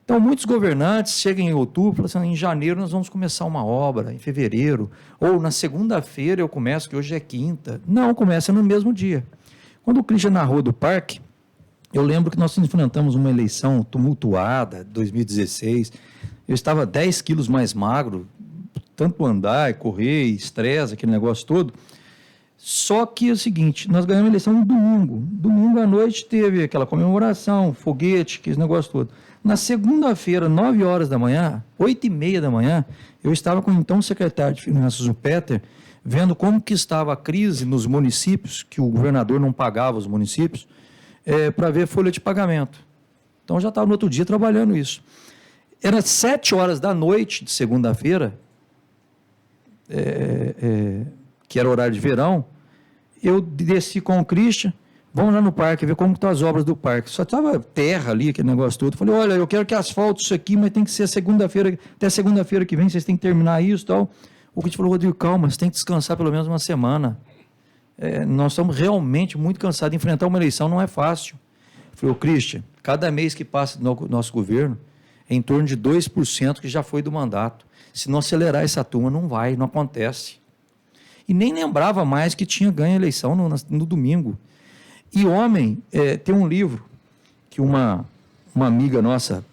B: Então, muitos governantes chegam em outubro, falam assim, em janeiro nós vamos começar uma obra, em fevereiro, ou na segunda-feira eu começo, que hoje é quinta. Não, começa no mesmo dia. Quando o Christian narrou do parque, eu lembro que nós enfrentamos uma eleição tumultuada, 2016, eu estava 10 quilos mais magro, tanto andar, correr, estresse, aquele negócio todo. Só que é o seguinte, nós ganhamos a eleição no domingo. Domingo à noite teve aquela comemoração, foguete, aquele negócio todo. Na segunda-feira, 9 horas da manhã, 8h30 da manhã, eu estava com o então secretário de Finanças, o Peter, vendo como que estava a crise nos municípios, que o governador não pagava os municípios, para ver folha de pagamento. Então, já estava no outro dia trabalhando isso. Era 7 horas da noite de segunda-feira, que era horário de verão, eu desci com o Christian, vamos lá no parque, ver como estão as obras do parque. Só estava terra ali, aquele negócio todo. Falei, olha, eu quero que asfalte isso aqui, mas tem que ser segunda-feira, até segunda-feira que vem, vocês têm que terminar isso e tal. O Christian falou, Rodrigo, calma, você tem que descansar pelo menos uma semana. Nós estamos realmente muito cansados. Enfrentar uma eleição não é fácil. Eu falei, Christian, cada mês que passa no nosso governo, é em torno de 2% que já foi do mandato. Se não acelerar essa turma, não acontece. E nem lembrava mais que tinha ganho a eleição no domingo. E tem um livro que uma amiga nossa,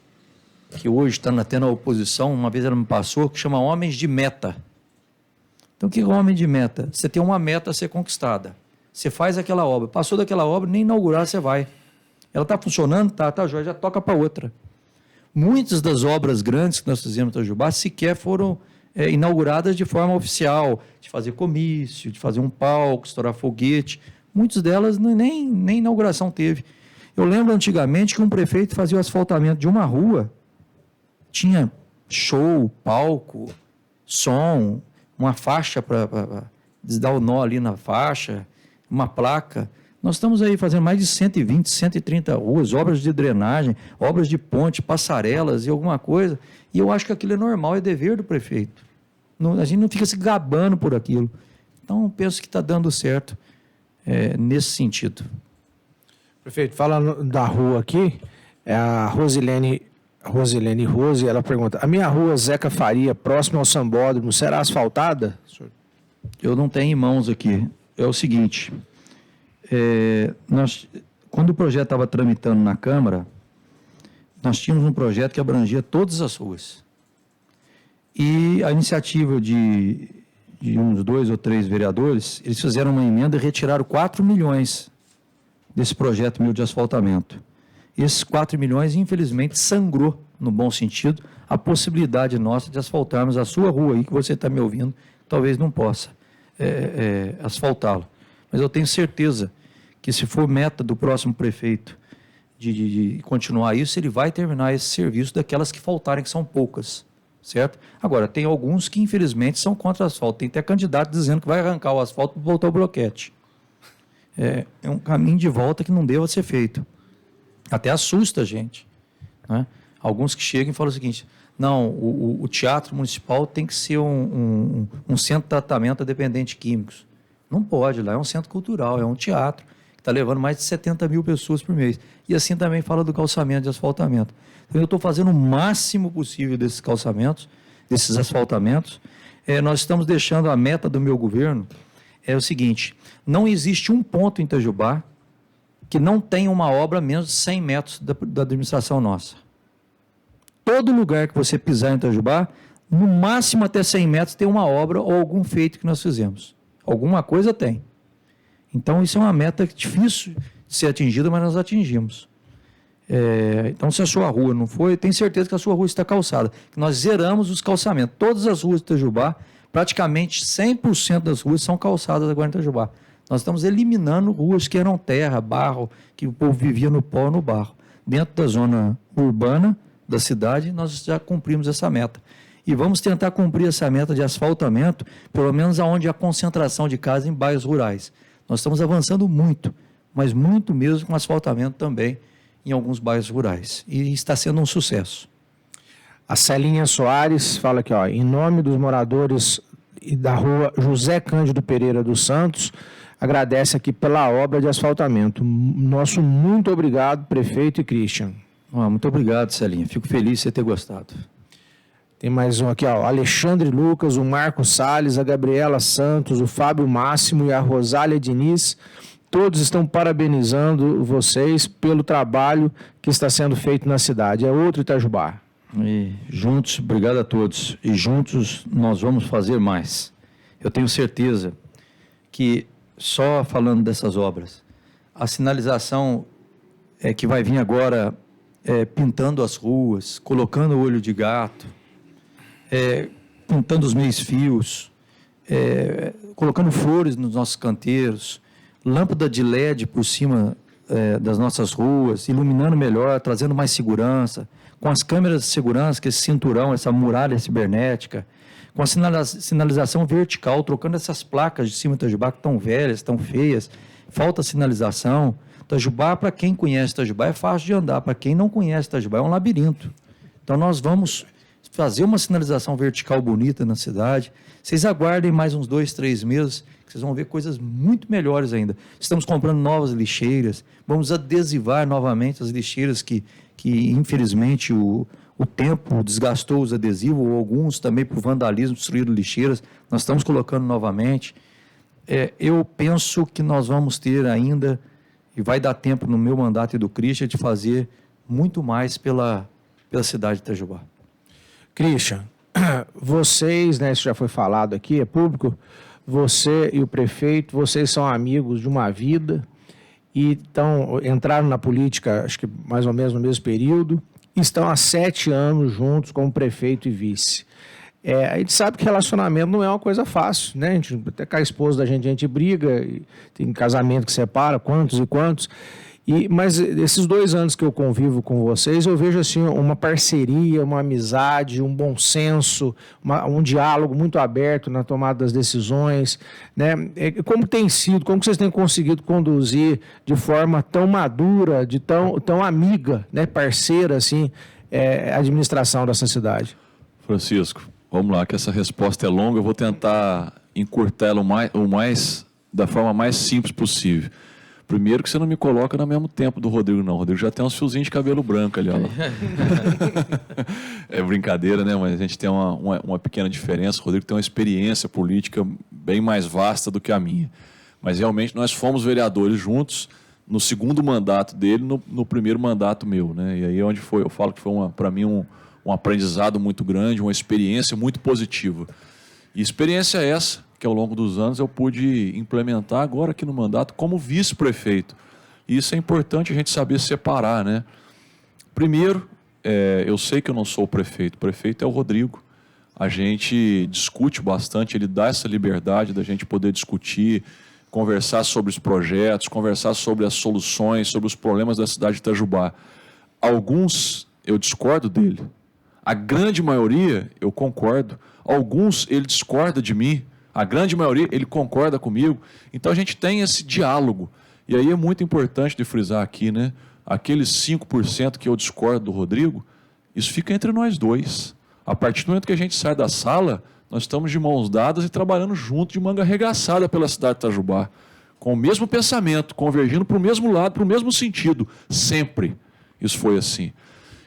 B: que hoje está até na oposição, uma vez ela me passou, que chama Homens de Meta. Então, o que é homem de meta? Você tem uma meta a ser conquistada. Você faz aquela obra. Passou daquela obra, nem inaugurar você vai. Ela está funcionando? Tá, joia, já toca para outra. Muitas das obras grandes que nós fizemos no Itajubá sequer foram inauguradas de forma oficial, de fazer comício, de fazer um palco, estourar foguete. Muitas delas nem inauguração teve. Eu lembro antigamente que um prefeito fazia o asfaltamento de uma rua, tinha show, palco, som, uma faixa para dar o nó ali na faixa, uma placa. Nós estamos aí fazendo mais de 120, 130 ruas, obras de drenagem, obras de ponte, passarelas e alguma coisa. E eu acho que aquilo é normal, é dever do prefeito. A gente não fica se gabando por aquilo. Então, penso que está dando certo nesse sentido.
A: Prefeito, falando da rua aqui, a Rosilene Rosilene Rose, ela pergunta: a minha rua Zeca Faria, próxima ao Sambódromo, será asfaltada?
B: Eu não tenho em mãos aqui. É o seguinte, quando o projeto estava tramitando na Câmara, nós tínhamos um projeto que abrangia todas as ruas. E a iniciativa de uns 2 ou 3 vereadores, eles fizeram uma emenda e retiraram 4 milhões desse projeto meu de asfaltamento. Esses 4 milhões, infelizmente, sangrou, no bom sentido, a possibilidade nossa de asfaltarmos a sua rua aí, que você está me ouvindo, talvez não possa asfaltá-lo. Mas eu tenho certeza que, se for meta do próximo prefeito de continuar isso, ele vai terminar esse serviço daquelas que faltarem, que são poucas, certo? Agora, tem alguns que, infelizmente, são contra o asfalto. Tem até candidato dizendo que vai arrancar o asfalto para voltar ao bloquete. É um caminho de volta que não deva ser feito. Até assusta a gente, né? Alguns que chegam e falam o seguinte: não, o Teatro Municipal tem que ser um centro de tratamento a dependentes químicos. Não pode, lá é um centro cultural, é um teatro que está levando mais de 70 mil pessoas por mês. E assim também fala do calçamento, de asfaltamento. Então, eu estou fazendo o máximo possível desses calçamentos, desses asfaltamentos. Nós estamos deixando a meta do meu governo, é o seguinte: não existe um ponto em Itajubá que não tenha uma obra a menos de 100 metros da administração nossa. Todo lugar que você pisar em Itajubá, no máximo até 100 metros tem uma obra ou algum feito que nós fizemos. Alguma coisa tem. Então, isso é uma meta difícil de ser atingida, mas nós atingimos. Então, se a sua rua não foi, tenho certeza que a sua rua está calçada. Nós zeramos os calçamentos. Todas as ruas de Itajubá, praticamente 100% das ruas são calçadas agora em Itajubá. Nós estamos eliminando ruas que eram terra, barro, que o povo vivia no pó, no barro. Dentro da zona urbana da cidade, nós já cumprimos essa meta. E vamos tentar cumprir essa meta de asfaltamento, pelo menos aonde há concentração de casas em bairros rurais. Nós estamos avançando muito, mas muito mesmo com asfaltamento também em alguns bairros rurais. E está sendo um sucesso.
A: A Celinha Soares fala aqui, em nome dos moradores da rua José Cândido Pereira dos Santos, agradece aqui pela obra de asfaltamento. Nosso muito obrigado, prefeito e Christian.
B: Muito obrigado, Celinha. Fico feliz de você ter gostado.
A: Tem mais um aqui, Alexandre Lucas, o Marco Salles, a Gabriela Santos, o Fábio Máximo e a Rosália Diniz. Todos estão parabenizando vocês pelo trabalho que está sendo feito na cidade. É outro Itajubá.
B: E juntos, obrigado a todos. E juntos nós vamos fazer mais. Eu tenho certeza que, só falando dessas obras, a sinalização que vai vir agora pintando as ruas, colocando o olho de gato, pintando os meios-fios, colocando flores nos nossos canteiros, lâmpada de LED por cima das nossas ruas, iluminando melhor, trazendo mais segurança, com as câmeras de segurança, que esse cinturão, essa muralha cibernética, com a sinalização vertical, trocando essas placas de cima do Itajubá que estão velhas, estão feias, falta sinalização. Itajubá, para quem conhece Itajubá, é fácil de andar, para quem não conhece Itajubá, é um labirinto. Então, nós vamos fazer uma sinalização vertical bonita na cidade. Vocês aguardem mais uns 2, 3 meses, que vocês vão ver coisas muito melhores ainda. Estamos comprando novas lixeiras, vamos adesivar novamente as lixeiras que infelizmente, o tempo desgastou os adesivos, ou alguns também por vandalismo destruíram lixeiras. Nós estamos colocando novamente. Eu penso que nós vamos ter ainda, e vai dar tempo no meu mandato e do Christian, de fazer muito mais pela cidade de Itajubá.
A: Christian, vocês, isso já foi falado aqui, é público, você e o prefeito, vocês são amigos de uma vida e entraram na política, acho que mais ou menos no mesmo período, e estão há 7 anos juntos como prefeito e vice. A gente sabe que relacionamento não é uma coisa fácil, né? Até com a esposa da gente, a gente briga, tem casamento que separa, quantos e quantos. Mas esses 2 anos que eu convivo com vocês, eu vejo assim uma parceria, uma amizade, um bom senso, um diálogo muito aberto na tomada das decisões, né? Como tem sido, como vocês têm conseguido conduzir de forma tão madura, de tão amiga, né? Parceira, assim, a administração dessa cidade?
C: Francisco, vamos lá, que essa resposta é longa, eu vou tentar encurtar ela da forma mais simples possível. Primeiro que você não me coloca no mesmo tempo do Rodrigo, não. O Rodrigo já tem uns fiozinhos de cabelo branco ali, ó. É brincadeira, né? Mas a gente tem uma pequena diferença. O Rodrigo tem uma experiência política bem mais vasta do que a minha. Mas realmente nós fomos vereadores juntos no segundo mandato dele, no primeiro mandato meu, né? E aí é onde foi, eu falo que foi para mim um aprendizado muito grande, uma experiência muito positiva. E experiência essa que ao longo dos anos eu pude implementar agora aqui no mandato como vice-prefeito. E isso é importante a gente saber separar, né? Primeiro, eu sei que eu não sou o prefeito é o Rodrigo. A gente discute bastante, ele dá essa liberdade da gente poder discutir, conversar sobre os projetos, conversar sobre as soluções, sobre os problemas da cidade de Itajubá. Alguns eu discordo dele, a grande maioria eu concordo, alguns ele discorda de mim, a grande maioria ele concorda comigo, então a gente tem esse diálogo. E aí é muito importante de frisar aqui, né? Aqueles 5% que eu discordo do Rodrigo, isso fica entre nós dois. A partir do momento que a gente sai da sala, nós estamos de mãos dadas e trabalhando junto, de manga arregaçada pela cidade de Itajubá, com o mesmo pensamento, convergindo para o mesmo lado, para o mesmo sentido, sempre. Isso foi assim.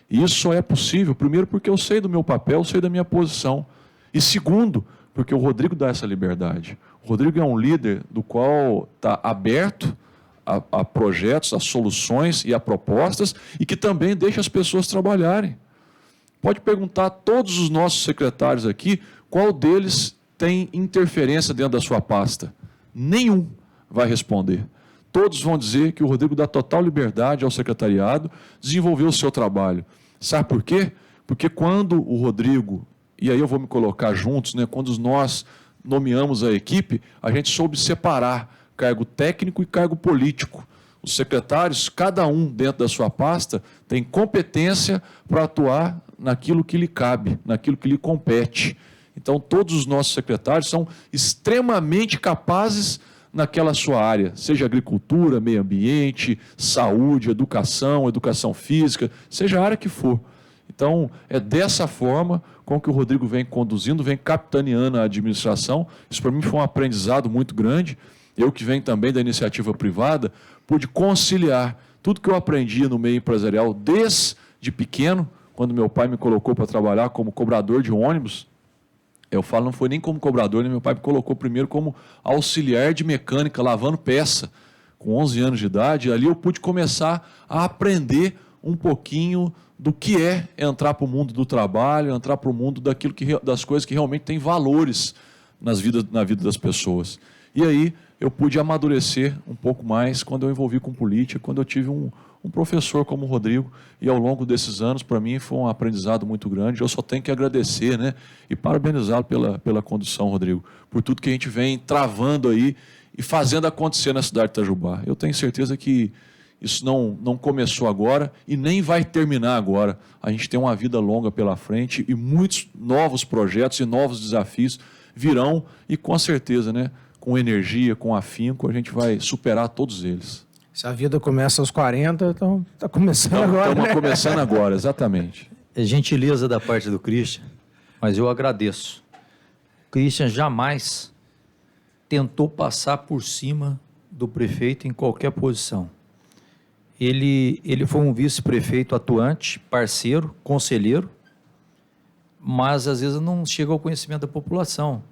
C: E isso só é possível, primeiro, porque eu sei do meu papel, eu sei da minha posição. E segundo, porque o Rodrigo dá essa liberdade. O Rodrigo é um líder do qual está aberto a projetos, a soluções e a propostas, e que também deixa as pessoas trabalharem. Pode perguntar a todos os nossos secretários aqui, qual deles tem interferência dentro da sua pasta? Nenhum vai responder. Todos vão dizer que o Rodrigo dá total liberdade ao secretariado desenvolver o seu trabalho. Sabe por quê? Porque quando o Rodrigo, e aí eu vou me colocar juntos, né, quando nós nomeamos a equipe, a gente soube separar cargo técnico e cargo político. Os secretários, cada um dentro da sua pasta, tem competência para atuar naquilo que lhe cabe, naquilo que lhe compete. Então, todos os nossos secretários são extremamente capazes naquela sua área, seja agricultura, meio ambiente, saúde, educação física, seja a área que for. Então, é dessa forma com que o Rodrigo vem conduzindo, vem capitaneando a administração. Isso para mim foi um aprendizado muito grande. Eu que venho também da iniciativa privada, pude conciliar tudo que eu aprendi no meio empresarial desde pequeno, quando meu pai me colocou para trabalhar como cobrador de ônibus. Eu falo, não foi nem como cobrador, né? Meu pai me colocou primeiro como auxiliar de mecânica, lavando peça, com 11 anos de idade. Ali eu pude começar a aprender um pouquinho do que é entrar para o mundo do trabalho, entrar para o mundo das coisas que realmente têm valores na vida das pessoas. E aí eu pude amadurecer um pouco mais quando eu envolvi com política, quando eu tive um professor como o Rodrigo, e ao longo desses anos, para mim, foi um aprendizado muito grande. Eu só tenho que agradecer, né, e parabenizá-lo pela condução, Rodrigo, por tudo que a gente vem travando aí e fazendo acontecer na cidade de Itajubá. Eu tenho certeza que isso não começou agora e nem vai terminar agora. A gente tem uma vida longa pela frente e muitos novos projetos e novos desafios virão e, com certeza, né, com energia, com afinco, a gente vai superar todos eles.
A: Se a vida começa aos 40, então está começando agora.
C: Estamos
A: né?
C: começando agora, exatamente.
B: É gentileza da parte do Christian, mas eu agradeço. Christian jamais tentou passar por cima do prefeito em qualquer posição. Ele foi um vice-prefeito atuante, parceiro, conselheiro, mas às vezes não chega ao conhecimento da população.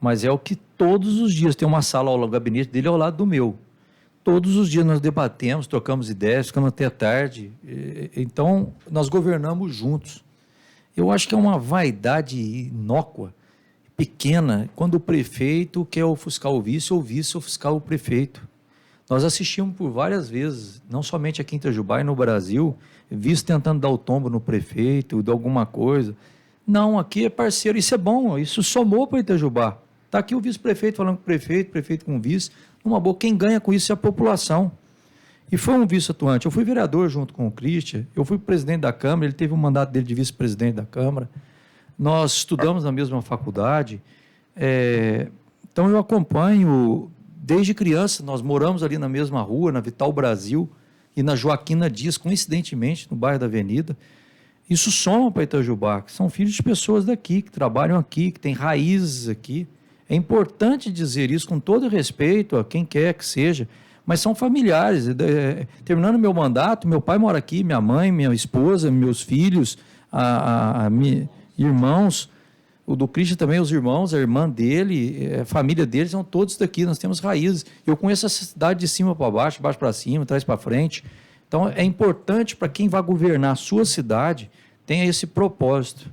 B: Mas é o que todos os dias, tem uma sala ao gabinete dele ao lado do meu. Todos os dias nós debatemos, trocamos ideias, ficamos até tarde. Então, nós governamos juntos. Eu acho que é uma vaidade inócua, pequena, quando o prefeito quer ofuscar o vice ou o vice ofuscar o prefeito. Nós assistimos por várias vezes, não somente aqui em Itajubá e no Brasil, vice tentando dar o tombo no prefeito, de alguma coisa. Não, aqui é parceiro, isso é bom, isso somou para Itajubá. Está aqui o vice-prefeito falando com o prefeito com o vice, numa boa, quem ganha com isso é a população. E foi um vice-atuante, eu fui vereador junto com o Christian, eu fui presidente da Câmara, ele teve o mandato dele de vice-presidente da Câmara, nós estudamos na mesma faculdade, então eu acompanho, desde criança, nós moramos ali na mesma rua, na Vital Brasil, e na Joaquina Dias, coincidentemente, no bairro da Avenida. Isso soma para Itajubá, que são filhos de pessoas daqui, que trabalham aqui, que têm raízes aqui. É importante dizer isso com todo respeito a quem quer que seja, mas são familiares. Terminando meu mandato, meu pai mora aqui, minha mãe, minha esposa, meus filhos, irmãos, o do Christian também, os irmãos, a irmã dele, a família dele, são todos daqui, nós temos raízes. Eu conheço essa cidade de cima para baixo, de baixo para cima, trás para frente. Então, é importante para quem vai governar a sua cidade, tenha esse propósito.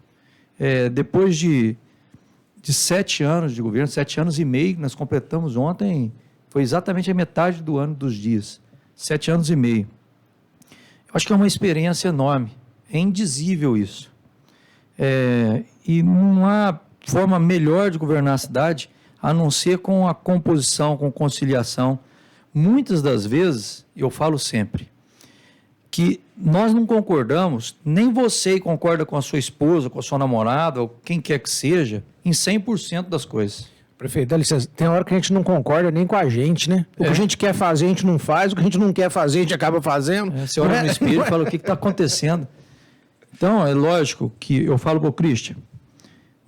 B: Depois de 7 anos de governo, 7 anos e meio, nós completamos ontem, foi exatamente a metade do ano dos dias, 7 anos e meio. Eu acho que é uma experiência enorme, é indizível isso. E não há forma melhor de governar a cidade a não ser com a composição, com conciliação. Muitas das vezes, eu falo sempre, que nós não concordamos, nem você concorda com a sua esposa, com a sua namorada, ou quem quer que seja, em 100% das coisas.
A: Prefeito, dá licença, tem hora que a gente não concorda nem com a gente, né? O que a gente quer fazer, a gente não faz, o que a gente não quer fazer, a gente acaba fazendo.
B: Você olha no espelho e fala, o que está acontecendo? Então, é lógico que eu falo para o Christian,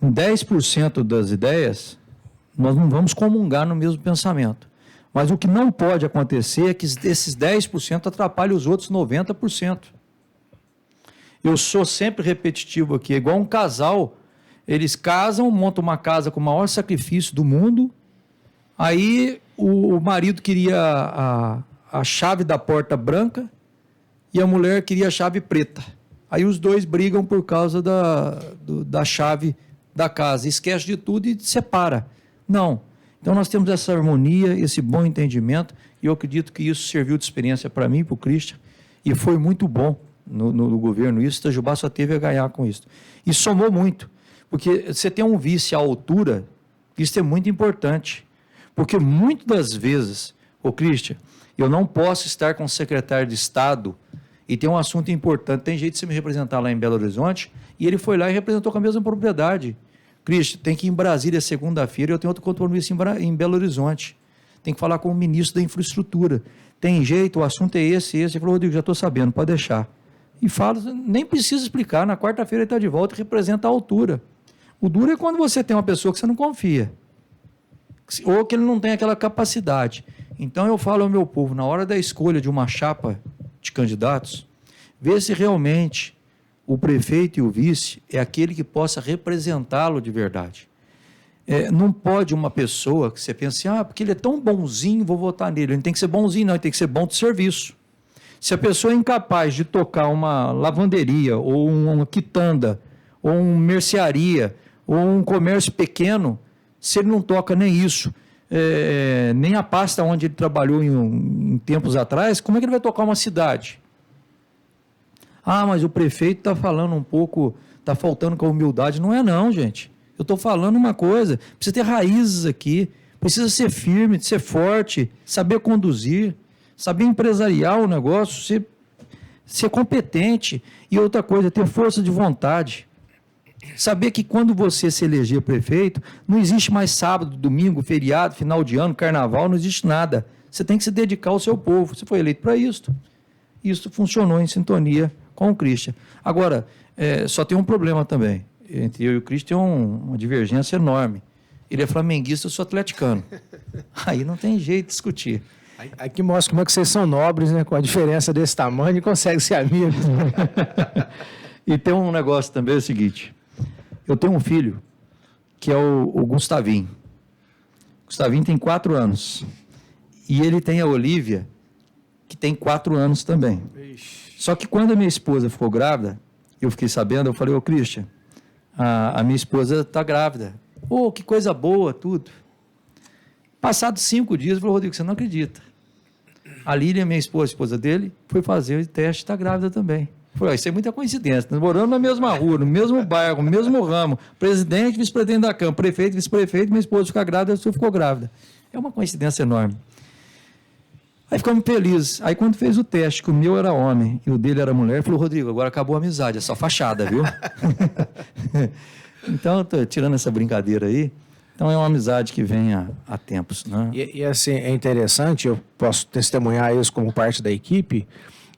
B: 10% das ideias, nós não vamos comungar no mesmo pensamento. Mas o que não pode acontecer é que esses 10% atrapalhem os outros 90%. Eu sou sempre repetitivo aqui, é igual um casal, eles casam, montam uma casa com o maior sacrifício do mundo, aí o marido queria a chave da porta branca e a mulher queria a chave preta. Aí os dois brigam por causa da chave da casa, esquece de tudo e separa. Não. Então nós temos essa harmonia, esse bom entendimento, e eu acredito que isso serviu de experiência para mim, para o Christian, e foi muito bom no governo isso. Itajubá só teve a ganhar com isso. E somou muito, porque você tem um vice à altura, isso é muito importante, porque muitas das vezes, Christian, eu não posso estar com o secretário de Estado e tem um assunto importante, tem jeito de você me representar lá em Belo Horizonte, e ele foi lá e representou com a mesma propriedade. Christian, tem que ir em Brasília segunda-feira, eu tenho outro compromisso em Belo Horizonte. Tem que falar com o ministro da Infraestrutura. Tem jeito, o assunto é esse. Ele falou, Rodrigo, já estou sabendo, pode deixar. E fala, nem precisa explicar, na quarta-feira ele está de volta e representa a altura. O duro é quando você tem uma pessoa que você não confia, ou que ele não tem aquela capacidade. Então eu falo ao meu povo, na hora da escolha de uma chapa de candidatos, vê se realmente o prefeito e o vice é aquele que possa representá-lo de verdade. Não pode uma pessoa que você pense, porque ele é tão bonzinho, vou votar nele. Ele não tem que ser bonzinho, não, ele tem que ser bom de serviço. Se a pessoa é incapaz de tocar uma lavanderia, ou uma quitanda, ou uma mercearia, ou um comércio pequeno, se ele não toca nem isso, nem a pasta onde ele trabalhou em tempos atrás, como é que ele vai tocar uma cidade? Mas o prefeito está falando um pouco, está faltando com a humildade. Não é não, gente. Eu estou falando uma coisa, precisa ter raízes aqui, precisa ser firme, ser forte, saber conduzir, saber empresariar o negócio, ser competente. E outra coisa, ter força de vontade. Saber que quando você se eleger prefeito, não existe mais sábado, domingo, feriado, final de ano, carnaval, não existe nada. Você tem que se dedicar ao seu povo. Você foi eleito para isso. Isso funcionou em sintonia com o Christian. Agora, só tem um problema também. Entre eu e o Christian tem uma divergência enorme. Ele é flamenguista, eu sou atleticano. Aí não tem jeito de discutir.
A: Aqui mostra como é que vocês são nobres, né? Com a diferença desse tamanho e conseguem ser amigos.
B: E tem um negócio também, é o seguinte. Eu tenho um filho, que é o Gustavinho. O Gustavinho tem 4 anos. E ele tem a Olívia, que tem 4 anos também. Só que quando a minha esposa ficou grávida, eu fiquei sabendo, eu falei, Christian, a minha esposa está grávida. Que coisa boa, tudo. Passados 5 dias, eu falei, Rodrigo, você não acredita. A Lília, minha esposa, a esposa dele, foi fazer o teste e está grávida também. Eu falei, isso é muita coincidência. Nós moramos na mesma rua, no mesmo bairro, no mesmo ramo. Presidente, vice-presidente da Câmara, prefeito, vice-prefeito, minha esposa fica grávida, a sua ficou grávida. É uma coincidência enorme. Aí ficamos felizes. Aí quando fez o teste, que o meu era homem e o dele era mulher, falou, Rodrigo, agora acabou a amizade, é só fachada, viu? Então, estou tirando essa brincadeira aí. Então, é uma amizade que vem há tempos. Né?
A: E assim, é interessante, eu posso testemunhar isso como parte da equipe,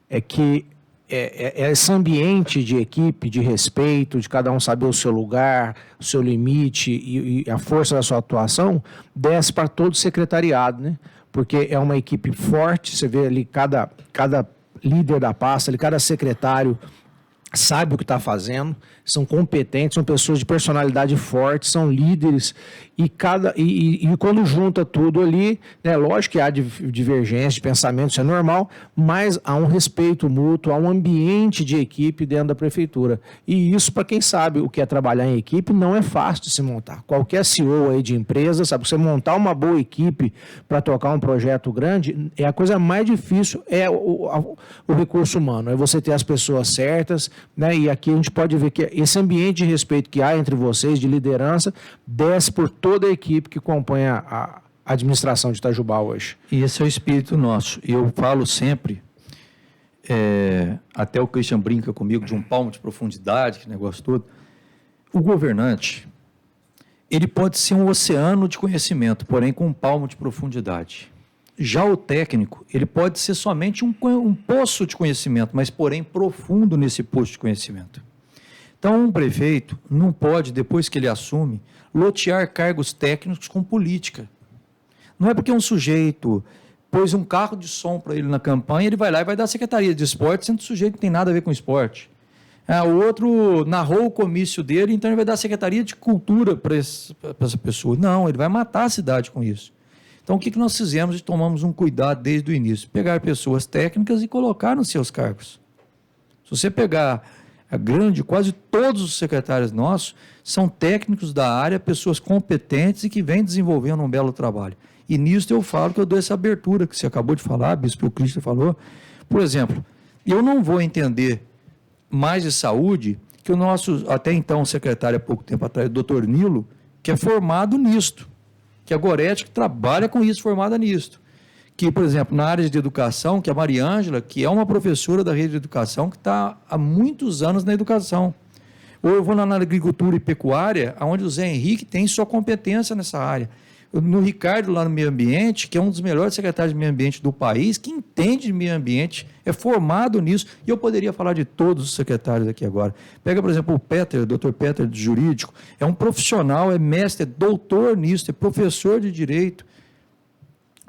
A: é que esse ambiente de equipe, de respeito, de cada um saber o seu lugar, o seu limite e a força da sua atuação, desce para todo o secretariado, né? porque é uma equipe forte, você vê ali cada líder da pasta, ali, cada secretário sabe o que está fazendo, são competentes, são pessoas de personalidade forte, são líderes, e quando junta tudo ali, né, lógico que há divergência de pensamento, isso é normal, mas há um respeito mútuo, há um ambiente de equipe dentro da prefeitura. E isso, para quem sabe o que é trabalhar em equipe, não é fácil de se montar. Qualquer CEO aí de empresa sabe que você montar uma boa equipe para tocar um projeto grande, é a coisa mais difícil, é o recurso humano, é você ter as pessoas certas, né? E aqui a gente pode ver que esse ambiente de respeito que há entre vocês, de liderança, desce por toda a equipe que compõe a administração de Itajubá hoje.
B: E esse é o espírito nosso. Eu falo sempre, até o Christian brinca comigo de um palmo de profundidade, que negócio todo. O governante, ele pode ser um oceano de conhecimento, porém com um palmo de profundidade. Já o técnico, ele pode ser somente um poço de conhecimento, mas porém profundo nesse poço de conhecimento. Então, um prefeito não pode, depois que ele assume, lotear cargos técnicos com política. Não é porque um sujeito pôs um carro de som para ele na campanha, ele vai lá e vai dar a secretaria de esporte, sendo que o sujeito não tem nada a ver com esporte. O outro narrou o comício dele, então ele vai dar a secretaria de cultura para essa pessoa. Não, ele vai matar a cidade com isso. Então, o que nós fizemos e tomamos um cuidado desde o início? Pegar pessoas técnicas e colocar nos seus cargos. Se você pegar quase todos os secretários nossos são técnicos da área, pessoas competentes e que vêm desenvolvendo um belo trabalho. E nisso eu falo que eu dou essa abertura que você acabou de falar, bispo, o Cristo falou. Por exemplo, eu não vou entender mais de saúde que o nosso, até então, secretário há pouco tempo atrás, o doutor Nilo, que é formado nisto. Que a Gorete que trabalha com isso, formada nisto. Que, por exemplo, na área de educação, que a Mariângela, que é uma professora da rede de educação, que está há muitos anos na educação. Ou eu vou na agricultura e pecuária, onde o Zé Henrique tem sua competência nessa área. No Ricardo, lá no meio ambiente, que é um dos melhores secretários de meio ambiente do país, que entende de meio ambiente, é formado nisso, e eu poderia falar de todos os secretários aqui agora. Pega, por exemplo, o Peter, o Dr. Peter, de jurídico, é um profissional, é mestre, é doutor nisso, é professor de direito.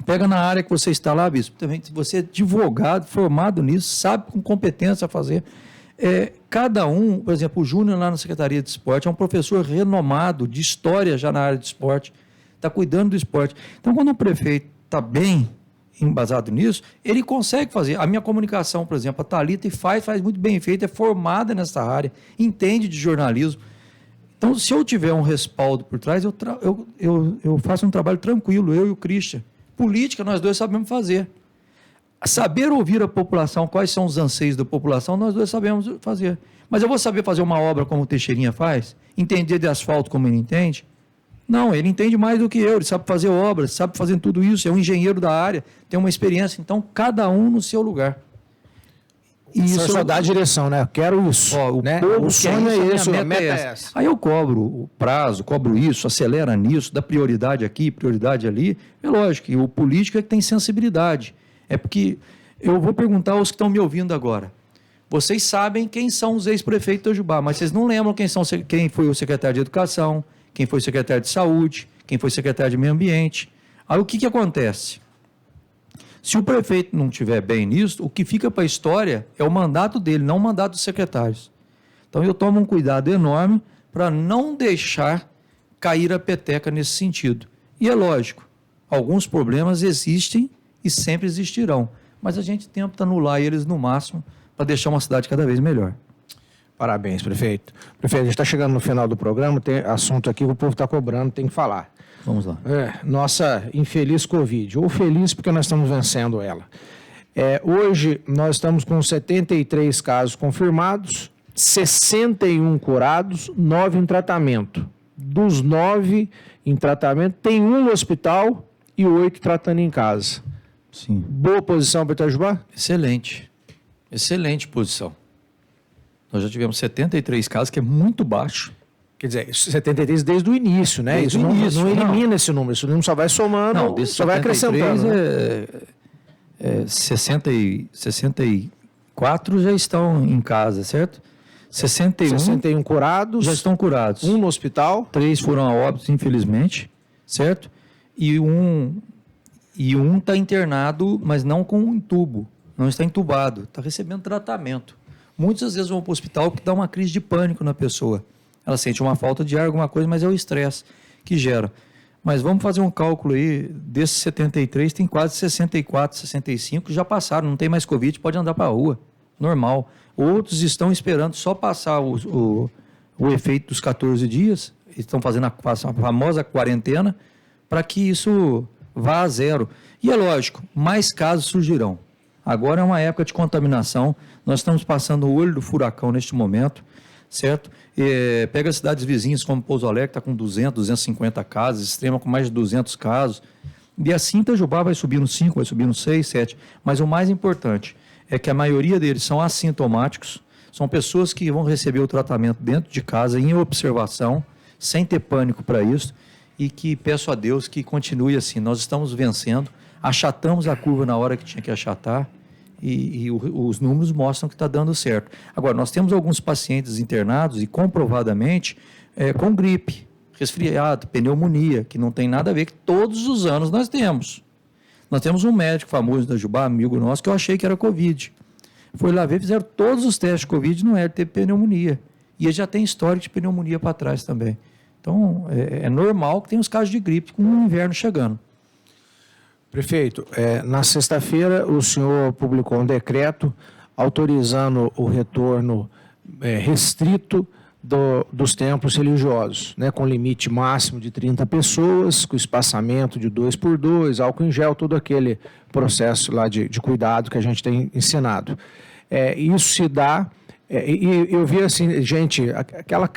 B: Pega na área que você está lá, bispo, também você é advogado, formado nisso, sabe com competência a fazer. Cada um, por exemplo, o Júnior lá na Secretaria de Esporte, é um professor renomado de história já na área de esporte, está cuidando do esporte. Então, quando o prefeito está bem embasado nisso, ele consegue fazer. A minha comunicação, por exemplo, a Thalita faz muito bem feita, é formada nessa área, entende de jornalismo. Então, se eu tiver um respaldo por trás, eu faço um trabalho tranquilo, eu e o Christian. Política, nós dois sabemos fazer. Saber ouvir a população, quais são os anseios da população, nós dois sabemos fazer. Mas eu vou saber fazer uma obra como o Teixeirinha faz? Entender de asfalto como ele entende? Não, ele entende mais do que eu, ele sabe fazer obras, sabe fazer tudo isso, é um engenheiro da área, tem uma experiência, então cada um no seu lugar.
A: E isso só dá a direção, né? Eu quero isso.
B: Né? O sonho é isso, a meta é essa. Aí eu cobro o prazo, cobro isso, acelera nisso, dá prioridade aqui, prioridade ali. É lógico que o político é que tem sensibilidade. É porque eu vou perguntar aos que estão me ouvindo agora. Vocês sabem quem são os ex-prefeitos de Itajubá, mas vocês não lembram quem foi o secretário de Educação, quem foi secretário de Saúde, quem foi secretário de Meio Ambiente. Aí o que acontece? Se o prefeito não estiver bem nisso, o que fica para a história é o mandato dele, não o mandato dos secretários. Então eu tomo um cuidado enorme para não deixar cair a peteca nesse sentido. E é lógico, alguns problemas existem e sempre existirão, mas a gente tenta anular eles no máximo para deixar uma cidade cada vez melhor.
A: Parabéns, prefeito. Prefeito, a gente está chegando no final do programa, tem assunto aqui que o povo está cobrando, tem que falar.
B: Vamos lá.
A: Nossa infeliz Covid, ou feliz porque nós estamos vencendo ela. Hoje nós estamos com 73 casos confirmados, 61 curados, 9 em tratamento. Dos 9 em tratamento, tem 1 no hospital e 8 tratando em casa.
B: Sim.
A: Boa posição para Itajubá?
B: Excelente. Excelente posição. Nós já tivemos 73 casos, que é muito baixo.
A: Quer dizer, 73 desde o início, né?
B: Desde
A: isso
B: o início,
A: não elimina esse número só vai somando,
B: não,
A: só vai acrescentando.
B: 64 já estão em casa, certo?
A: 61 curados.
B: Já estão curados.
A: 1 no hospital.
B: 3 foram a óbito, infelizmente, certo? E E um está internado, mas não com um tubo, não está entubado, está recebendo tratamento. Muitas vezes vão para o hospital que dá uma crise de pânico na pessoa. Ela sente uma falta de ar, alguma coisa, mas é o estresse que gera. Mas vamos fazer um cálculo aí, desses 73, tem quase 64, 65 que já passaram, não tem mais Covid, pode andar para a rua, normal. Outros estão esperando só passar o efeito dos 14 dias, estão fazendo a famosa quarentena, para que isso vá a zero. E é lógico, mais casos surgirão. Agora é uma época de contaminação, nós estamos passando o olho do furacão neste momento, certo? Pega as cidades vizinhas como Pouso Alegre, está com 200, 250 casos, Extrema com mais de 200 casos, e assim Itajubá vai subindo 5, vai subindo 6, 7, mas o mais importante é que a maioria deles são assintomáticos, são pessoas que vão receber o tratamento dentro de casa, em observação, sem ter pânico para isso, e que peço a Deus que continue assim. Nós estamos vencendo, achatamos a curva na hora que tinha que achatar, e os números mostram que está dando certo. Agora, nós temos alguns pacientes internados e comprovadamente com gripe, resfriado, pneumonia, que não tem nada a ver, que todos os anos nós temos. Nós temos um médico famoso da Jubá, amigo nosso, que eu achei que era Covid. Foi lá ver, fizeram todos os testes de Covid, não era, teve pneumonia. E ele já tem histórico de pneumonia para trás também. Então, é normal que tenha os casos de gripe com o inverno chegando.
A: Prefeito, na sexta-feira o senhor publicou um decreto autorizando o retorno restrito dos templos religiosos, né, com limite máximo de 30 pessoas, com espaçamento de 2 por 2, álcool em gel, todo aquele processo lá de cuidado que a gente tem ensinado. Isso se dá, e eu vi assim, gente, aquela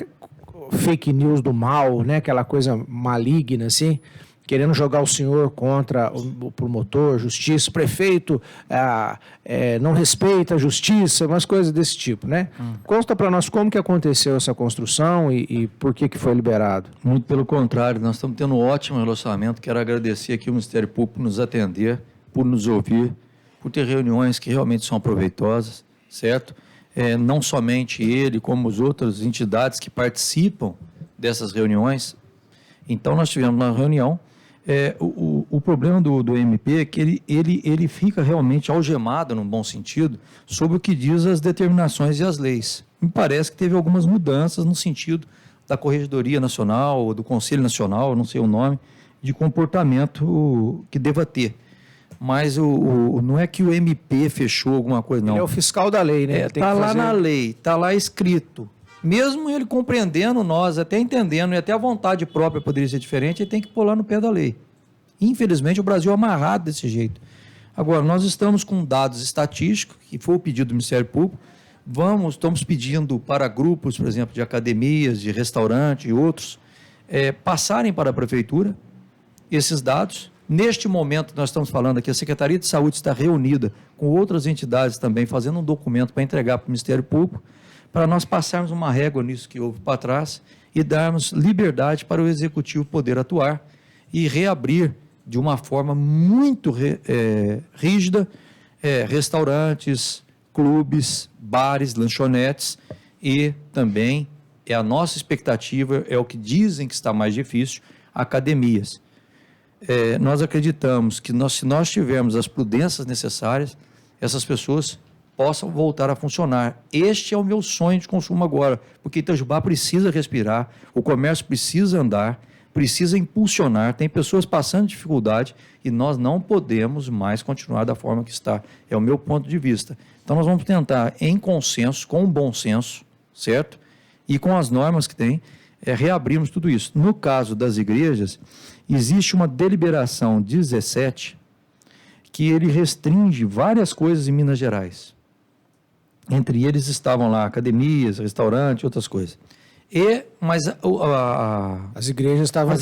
A: fake news do mal, né, aquela coisa maligna assim, querendo jogar o senhor contra o promotor, justiça, prefeito, não respeita a justiça, umas coisas desse tipo, né? Conta para nós como que aconteceu essa construção e por que foi liberado.
B: Muito pelo contrário, nós estamos tendo um ótimo relacionamento. Quero agradecer aqui o Ministério Público por nos atender, por nos ouvir, por ter reuniões que realmente são proveitosas, certo? Não somente ele, como as outras entidades que participam dessas reuniões. Então, nós tivemos uma reunião. O problema do MP é que ele fica realmente algemado, num bom sentido, sobre o que diz as determinações e as leis. Me parece que teve algumas mudanças no sentido da Corregedoria Nacional, ou do Conselho Nacional, não sei o nome, de comportamento que deva ter. Mas não é que o MP fechou alguma coisa, não.
A: Ele é o fiscal da lei, né?
B: Está lá na lei, está lá escrito. Mesmo ele compreendendo nós, até entendendo, e até a vontade própria poderia ser diferente, ele tem que pular no pé da lei. Infelizmente, o Brasil é amarrado desse jeito. Agora, nós estamos com dados estatísticos, que foi o pedido do Ministério Público, estamos pedindo para grupos, por exemplo, de academias, de restaurantes e outros, passarem para a Prefeitura esses dados. Neste momento, nós estamos falando aqui, a Secretaria de Saúde está reunida com outras entidades também, fazendo um documento para entregar para o Ministério Público, para nós passarmos uma régua nisso que houve para trás e darmos liberdade para o Executivo poder atuar e reabrir de uma forma muito rígida restaurantes, clubes, bares, lanchonetes e também, a nossa expectativa, é o que dizem que está mais difícil, academias. Nós acreditamos que se nós tivermos as prudências necessárias, essas pessoas possam voltar a funcionar. Este é o meu sonho de consumo agora, porque Itajubá precisa respirar, o comércio precisa andar, precisa impulsionar, tem pessoas passando dificuldade e nós não podemos mais continuar da forma que está. É o meu ponto de vista. Então nós vamos tentar, em consenso, com bom senso, certo? E com as normas que tem, reabrirmos tudo isso. No caso das igrejas, existe uma deliberação 17 que ele restringe várias coisas em Minas Gerais. Entre eles estavam lá academias, restaurantes, outras coisas. Mas
A: as igrejas estavam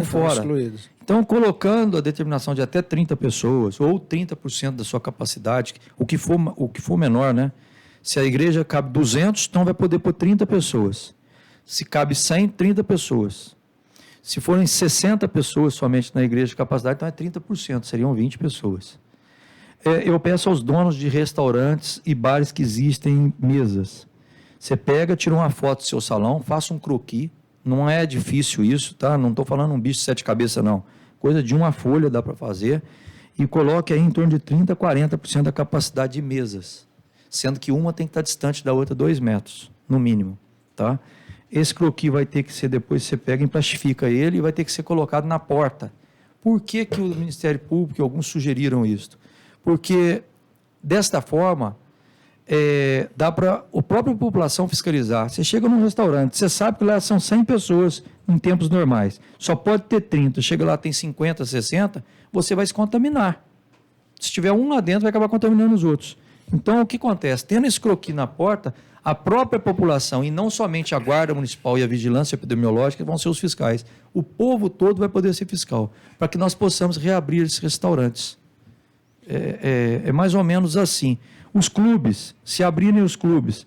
A: fora. Excluídas.
B: Então, colocando a determinação de até 30 pessoas, ou 30% da sua capacidade, o que for menor, né? Se a igreja cabe 200, então vai poder pôr 30 pessoas. Se cabe 100, 30 pessoas. Se forem 60 pessoas somente na igreja de capacidade, então é 30%, seriam 20 pessoas. Eu peço aos donos de restaurantes e bares que existem mesas. Você pega, tira uma foto do seu salão, faça um croquis. Não é difícil isso, tá? Não estou falando um bicho de 7 cabeças, não. Coisa de uma folha dá para fazer. e coloque aí em torno de 30% a 40% da capacidade de mesas, sendo que uma tem que estar distante da outra 2 metros, no mínimo, tá? Esse croquis vai ter que ser, depois você pega e plastifica ele e vai ter que ser colocado na porta. Por que que o Ministério Público, alguns sugeriram isso? Porque, desta forma, dá para a própria população fiscalizar. Você chega num restaurante, você sabe que lá são 100 pessoas em tempos normais, só pode ter 30, chega lá tem 50, 60, você vai se contaminar. Se tiver um lá dentro, vai acabar contaminando os outros. Então, o que acontece? Tendo esse croquis na porta, a própria população, e não somente a Guarda Municipal e a Vigilância Epidemiológica, vão ser os fiscais. O povo todo vai poder ser fiscal, para que nós possamos reabrir esses restaurantes. É mais ou menos assim. Os clubes, se abrirem os clubes,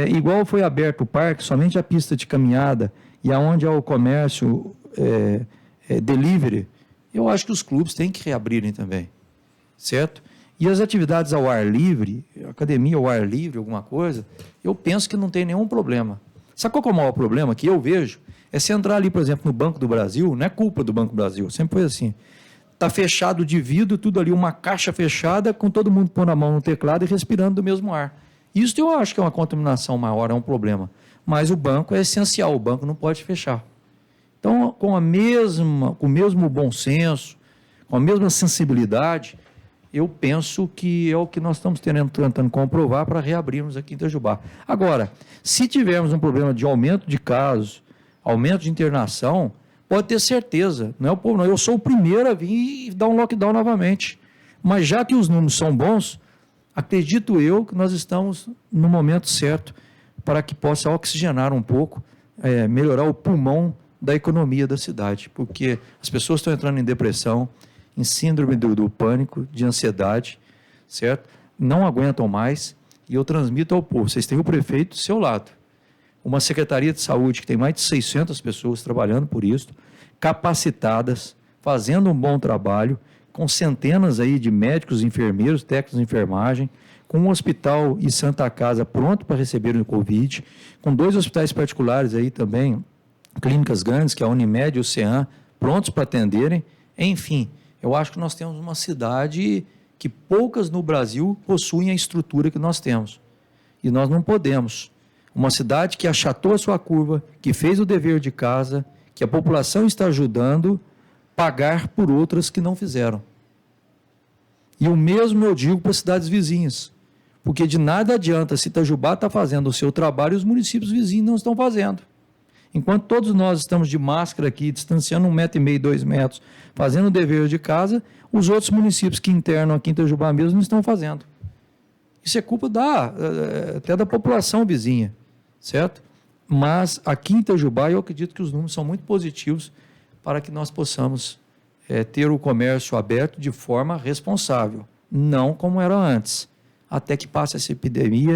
B: igual foi aberto o parque, somente a pista de caminhada e aonde há o comércio delivery, eu acho que os clubes têm que reabrirem também, certo? E as atividades ao ar livre, academia ao ar livre, alguma coisa, eu penso que não tem nenhum problema. Sabe qual é o maior problema que eu vejo? É você entrar ali, por exemplo, no Banco do Brasil, não é culpa do Banco do Brasil, sempre foi assim. Está fechado de vidro, tudo ali, uma caixa fechada, com todo mundo pondo a mão no teclado e respirando do mesmo ar. Isso eu acho que é uma contaminação maior, é um problema. Mas o banco é essencial, o banco não pode fechar. Então, com o mesmo bom senso, com a mesma sensibilidade, eu penso que é o que nós estamos tentando comprovar para reabrirmos aqui em Itajubá. Agora, se tivermos um problema de aumento de casos, aumento de internação, pode ter certeza, não é o povo não, eu sou o primeiro a vir e dar um lockdown novamente. Mas já que os números são bons, acredito eu que nós estamos no momento certo para que possa oxigenar um pouco, melhorar o pulmão da economia da cidade, porque as pessoas estão entrando em depressão, em síndrome do pânico, de ansiedade, certo? Não aguentam mais, e eu transmito ao povo, vocês têm o prefeito do seu lado, uma secretaria de saúde que tem mais de 600 pessoas trabalhando por isso, capacitadas, fazendo um bom trabalho, com centenas aí de médicos, enfermeiros, técnicos de enfermagem, com um hospital e Santa Casa pronto para receber o Covid, com 2 hospitais particulares aí também, clínicas grandes, que é a Unimed e o CEAM, prontos para atenderem. Enfim, eu acho que nós temos uma cidade que poucas no Brasil possuem a estrutura que nós temos. E nós não podemos. Uma cidade que achatou a sua curva, que fez o dever de casa, que a população está ajudando, pagar por outras que não fizeram. E o mesmo eu digo para as cidades vizinhas, porque de nada adianta se Itajubá está fazendo o seu trabalho e os municípios vizinhos não estão fazendo. Enquanto todos nós estamos de máscara aqui, distanciando 1,5 metro, 2 metros, fazendo o dever de casa, os outros municípios que internam aqui em Itajubá mesmo não estão fazendo. Isso é culpa até da população vizinha, certo? Mas aqui em Itajubá eu acredito que os números são muito positivos para que nós possamos ter o comércio aberto de forma responsável, não como era antes, até que passe essa epidemia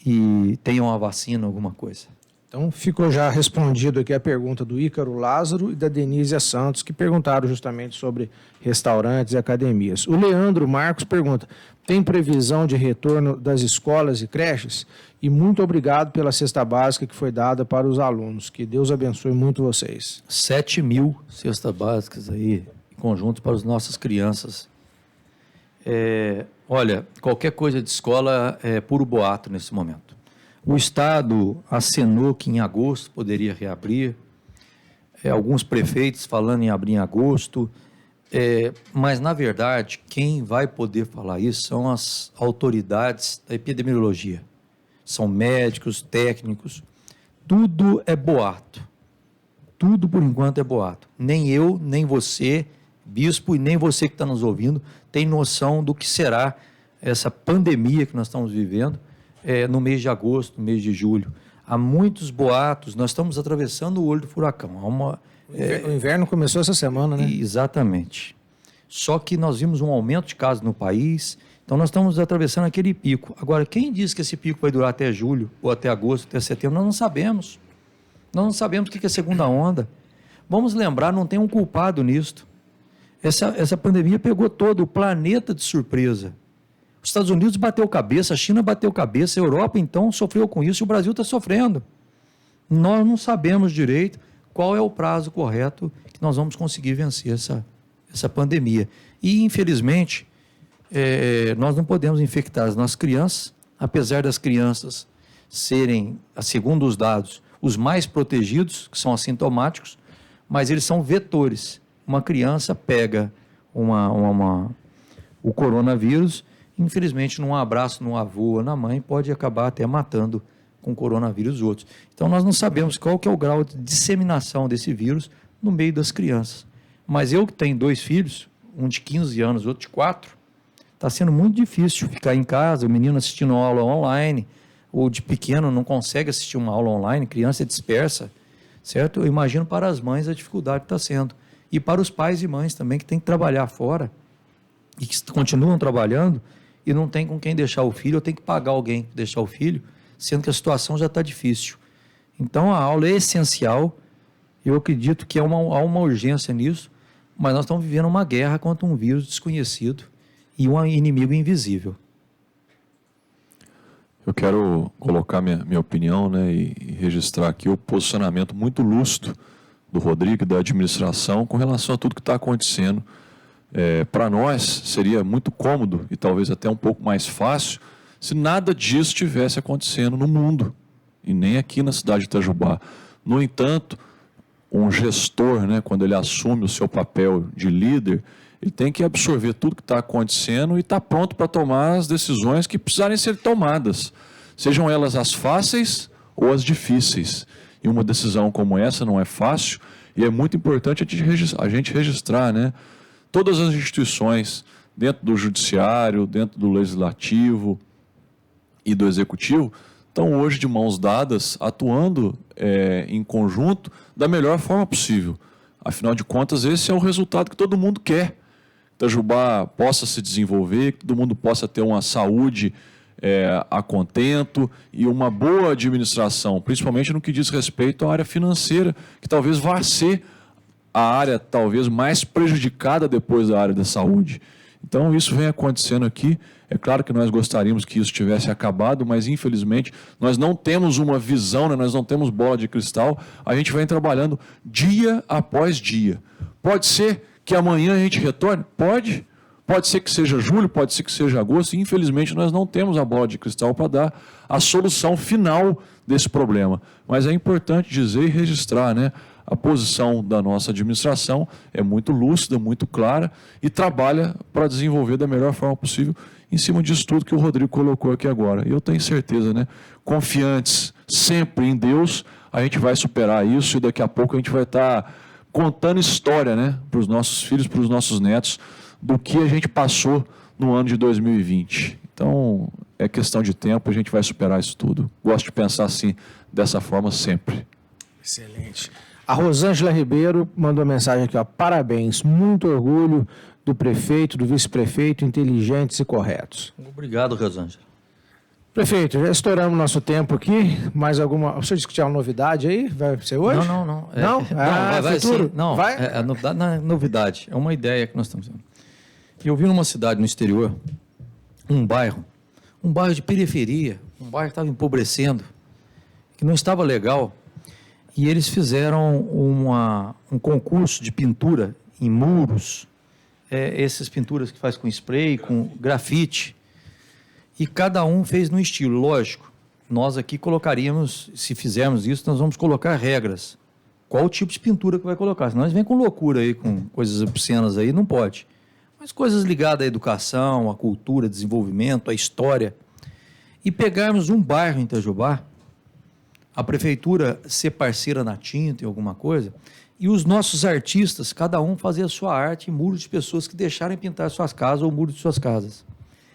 B: e tenha uma vacina, alguma coisa.
A: Então, ficou já respondido aqui a pergunta do Ícaro Lázaro e da Denísia Santos, que perguntaram justamente sobre restaurantes e academias. O Leandro Marcos pergunta, tem previsão de retorno das escolas e creches? E muito obrigado pela cesta básica que foi dada para os alunos. Que Deus abençoe muito vocês.
B: 7.000 cestas básicas aí, em conjunto para as nossas crianças. Olha, qualquer coisa de escola é puro boato nesse momento. O Estado acenou que em agosto poderia reabrir, alguns prefeitos falando em abrir em agosto, mas, na verdade, quem vai poder falar isso são as autoridades da epidemiologia. São médicos, técnicos, tudo é boato. Tudo, por enquanto, é boato. Nem eu, nem você, bispo, e nem você que está nos ouvindo, tem noção do que será essa pandemia que nós estamos vivendo, no mês de agosto, no mês de julho. Há muitos boatos, nós estamos atravessando o olho do furacão.
A: O inverno começou essa semana, né?
B: Exatamente. Só que nós vimos um aumento de casos no país, então nós estamos atravessando aquele pico. Agora, quem diz que esse pico vai durar até julho, ou até agosto, até setembro? Nós não sabemos. Nós não sabemos o que é segunda onda. Vamos lembrar, não tem um culpado nisto. Essa pandemia pegou todo o planeta de surpresa. Os Estados Unidos bateu cabeça, a China bateu cabeça, a Europa, então, sofreu com isso e o Brasil está sofrendo. Nós não sabemos direito qual é o prazo correto que nós vamos conseguir vencer essa pandemia. E, infelizmente, nós não podemos infectar as nossas crianças, apesar das crianças serem, segundo os dados, os mais protegidos, que são assintomáticos, mas eles são vetores. Uma criança pega o coronavírus, infelizmente, num abraço no avô ou na mãe, pode acabar até matando com coronavírus outros. Então, nós não sabemos qual que é o grau de disseminação desse vírus no meio das crianças. Mas eu que tenho 2 filhos, um de 15 anos, outro de 4, está sendo muito difícil ficar em casa, o menino assistindo aula online, ou de pequeno não consegue assistir uma aula online, criança é dispersa, certo? Eu imagino para as mães a dificuldade que está sendo. E para os pais e mães também, que têm que trabalhar fora, e que continuam trabalhando, e não tem com quem deixar o filho, ou tem que pagar alguém para deixar o filho, sendo que a situação já está difícil. Então, a aula é essencial, eu acredito que há uma urgência nisso, mas nós estamos vivendo uma guerra contra um vírus desconhecido e um inimigo invisível.
C: Eu quero colocar minha opinião, né, e registrar aqui o posicionamento muito lúcido do Rodrigo e da administração com relação a tudo que está acontecendo. Para nós, seria muito cômodo e talvez até um pouco mais fácil se nada disso estivesse acontecendo no mundo, e nem aqui na cidade de Itajubá. No entanto, um gestor, né, quando ele assume o seu papel de líder, ele tem que absorver tudo que está acontecendo e estar pronto para tomar as decisões que precisarem ser tomadas, sejam elas as fáceis ou as difíceis. E uma decisão como essa não é fácil, e é muito importante a gente registrar, né, todas as instituições, dentro do judiciário, dentro do legislativo e do executivo, estão hoje de mãos dadas, atuando em conjunto da melhor forma possível. Afinal de contas, esse é o resultado que todo mundo quer. Itajubá possa se desenvolver, que todo mundo possa ter uma saúde a contento e uma boa administração, principalmente no que diz respeito à área financeira, que talvez vá ser a área talvez mais prejudicada depois da área da saúde. Então, isso vem acontecendo aqui. É claro que nós gostaríamos que isso tivesse acabado, mas infelizmente nós não temos uma visão, né? Nós não temos bola de cristal. A gente vem trabalhando dia após dia. Pode ser que amanhã a gente retorne? Pode. Pode ser que seja julho, pode ser que seja agosto. E infelizmente nós não temos a bola de cristal para dar a solução final desse problema. Mas é importante dizer e registrar, né? A posição da nossa administração é muito lúcida, muito clara e trabalha para desenvolver da melhor forma possível em cima disso tudo que o Rodrigo colocou aqui agora. E eu tenho certeza, né? Confiantes sempre em Deus, a gente vai superar isso e daqui a pouco a gente vai estar contando história, né? Para os nossos filhos, para os nossos netos, do que a gente passou no ano de 2020. Então, é questão de tempo, a gente vai superar isso tudo. Gosto de pensar assim, dessa forma sempre.
A: Excelente. A Rosângela Ribeiro mandou uma mensagem aqui, ó. Parabéns, muito orgulho do prefeito, do vice-prefeito, inteligentes e corretos.
B: Obrigado, Rosângela.
A: Prefeito, já estouramos nosso tempo aqui. Mais alguma... O senhor disse que tinha uma novidade aí? Vai ser hoje?
B: Não.
A: Não?
B: Vai
A: futuro?
B: sim. Não,
A: vai?
B: a novidade não é novidade, é uma ideia que nós estamos tendo. Eu vi numa cidade no exterior, um bairro de periferia, um bairro que estava empobrecendo, que não estava legal, e eles fizeram um concurso de pintura em muros, essas pinturas que faz com spray, com grafite, e cada um fez no estilo, lógico. Nós aqui colocaríamos, se fizermos isso, nós vamos colocar regras. Qual o tipo de pintura que vai colocar? Senão eles vêm com loucura aí, com coisas obscenas aí, não pode. Mas coisas ligadas à educação, à cultura, desenvolvimento, à história. E pegarmos um bairro em Itajubá, a prefeitura ser parceira na tinta em alguma coisa, e os nossos artistas, cada um fazer a sua arte em muros de pessoas que deixarem pintar suas casas ou muros de suas casas.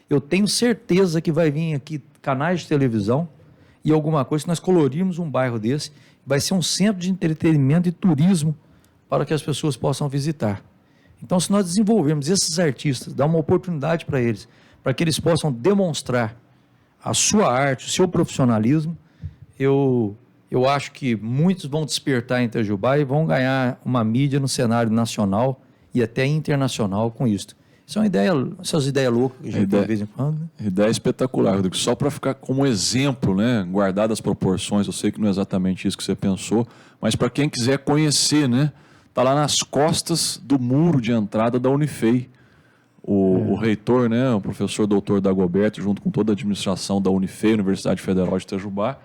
B: Eu tenho certeza que vai vir aqui canais de televisão e alguma coisa, se nós colorirmos um bairro desse, vai ser um centro de entretenimento e turismo para que as pessoas possam visitar. Então, se nós desenvolvermos esses artistas, dar uma oportunidade para eles, para que eles possam demonstrar a sua arte, o seu profissionalismo, eu acho que muitos vão despertar em Itajubá e vão ganhar uma mídia no cenário nacional e até internacional com isso. Isso é uma ideia, essas ideias loucas que a gente tem de vez em quando. Né?
C: Ideia espetacular, Rodrigo. Só para ficar como exemplo, né? Guardado as proporções, eu sei que não é exatamente isso que você pensou, mas para quem quiser conhecer, né? Está lá nas costas do muro de entrada da Unifei. O reitor, né, o professor doutor Dagoberto, junto com toda a administração da Unifei, Universidade Federal de Itajubá,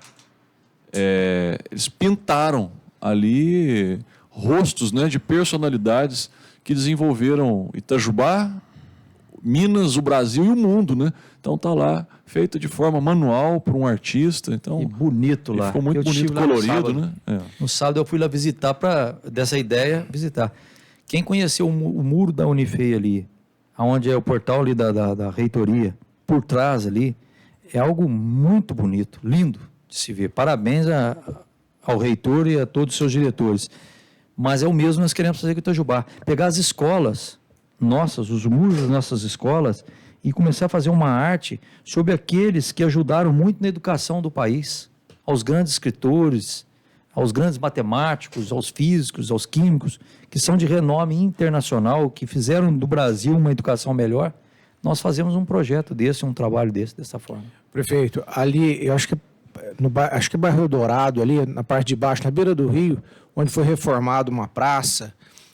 C: eles pintaram ali rostos, né, de personalidades que desenvolveram Itajubá, Minas, o Brasil e o mundo, né? Então está lá, feito de forma manual por um artista. Então,
B: e bonito lá.
C: Ficou muito bonito, colorido, né?
B: No sábado eu fui lá visitar, dessa ideia, visitar. Quem conheceu o muro da Unifei ali, onde é o portal ali da reitoria, por trás ali, é algo muito bonito, lindo de se ver. Parabéns ao reitor e a todos os seus diretores. Mas é o mesmo que nós queremos fazer com o Itajubá. Pegar as escolas nossas, os muros das nossas escolas, e começar a fazer uma arte sobre aqueles que ajudaram muito na educação do país, aos grandes escritores, aos grandes matemáticos, aos físicos, aos químicos, que são de renome internacional, que fizeram do Brasil uma educação melhor. Nós fazemos um projeto desse, um trabalho dessa forma.
A: Prefeito, ali, eu acho que bairro Dourado, ali na parte de baixo, na beira do rio, onde foi reformada uma praça,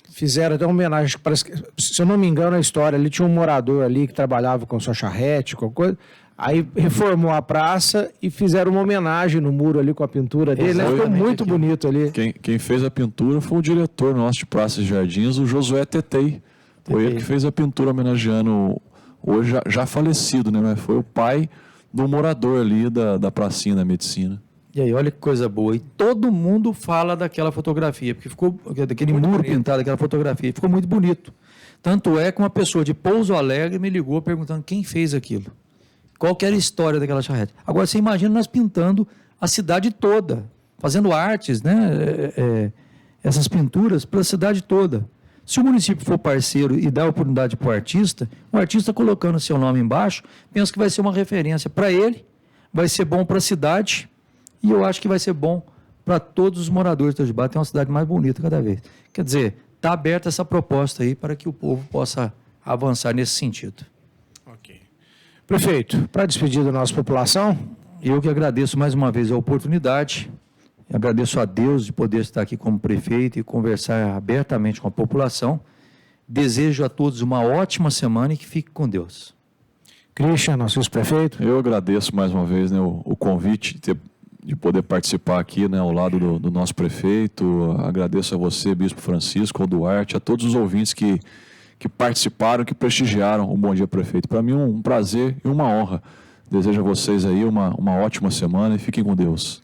A: fizeram até uma homenagem, parece que, se eu não me engano a história, ali tinha um morador ali que trabalhava com sua charrete, qualquer coisa, aí reformou a praça e fizeram uma homenagem no muro ali com a pintura dele, né? Ficou muito bonito ali.
C: Quem fez a pintura foi o diretor nosso de Praças e Jardins, o Josué Tetei. Foi ele que fez a pintura homenageando, hoje já falecido, né? Mas foi o pai do morador ali da pracinha da medicina.
B: E aí, olha que coisa boa. E todo mundo fala daquela fotografia, porque ficou daquele muito muro bonito. Pintado, daquela fotografia. Ficou muito bonito. Tanto é que uma pessoa de Pouso Alegre me ligou perguntando quem fez aquilo. Qual que era a história daquela charrete. Agora, você imagina nós pintando a cidade toda, fazendo artes, né? Essas pinturas pela cidade toda. Se o município for parceiro e dar oportunidade para o artista colocando seu nome embaixo, penso que vai ser uma referência para ele, vai ser bom para a cidade, e eu acho que vai ser bom para todos os moradores de Itajubá, ter uma cidade mais bonita cada vez. Quer dizer, está aberta essa proposta aí para que o povo possa avançar nesse sentido.
A: Ok. Prefeito, para despedir da nossa população,
B: eu que agradeço mais uma vez a oportunidade, agradeço a Deus de poder estar aqui como prefeito e conversar abertamente com a população. Desejo a todos uma ótima semana e que fique com Deus.
A: Christian, nosso vice-prefeito.
C: Eu agradeço mais uma vez, né, o convite de poder participar aqui, né, ao lado do nosso prefeito. Agradeço a você, Bispo Francisco, ao Duarte, a todos os ouvintes que participaram, que prestigiaram o Bom Dia Prefeito. Para mim um prazer e uma honra. Desejo a vocês aí uma ótima semana e fiquem com Deus.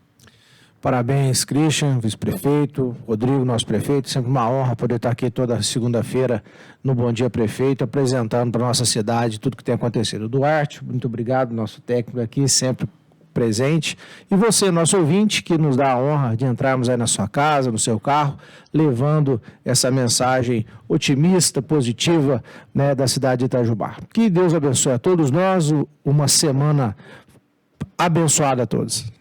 A: Parabéns, Christian, vice-prefeito, Rodrigo, nosso prefeito. Sempre uma honra poder estar aqui toda segunda-feira no Bom Dia Prefeito, apresentando para a nossa cidade tudo que tem acontecido. Duarte, muito obrigado, nosso técnico aqui, sempre presente. E você, nosso ouvinte, que nos dá a honra de entrarmos aí na sua casa, no seu carro, levando essa mensagem otimista, positiva, né, da cidade de Itajubá. Que Deus abençoe a todos nós, uma semana abençoada a todos.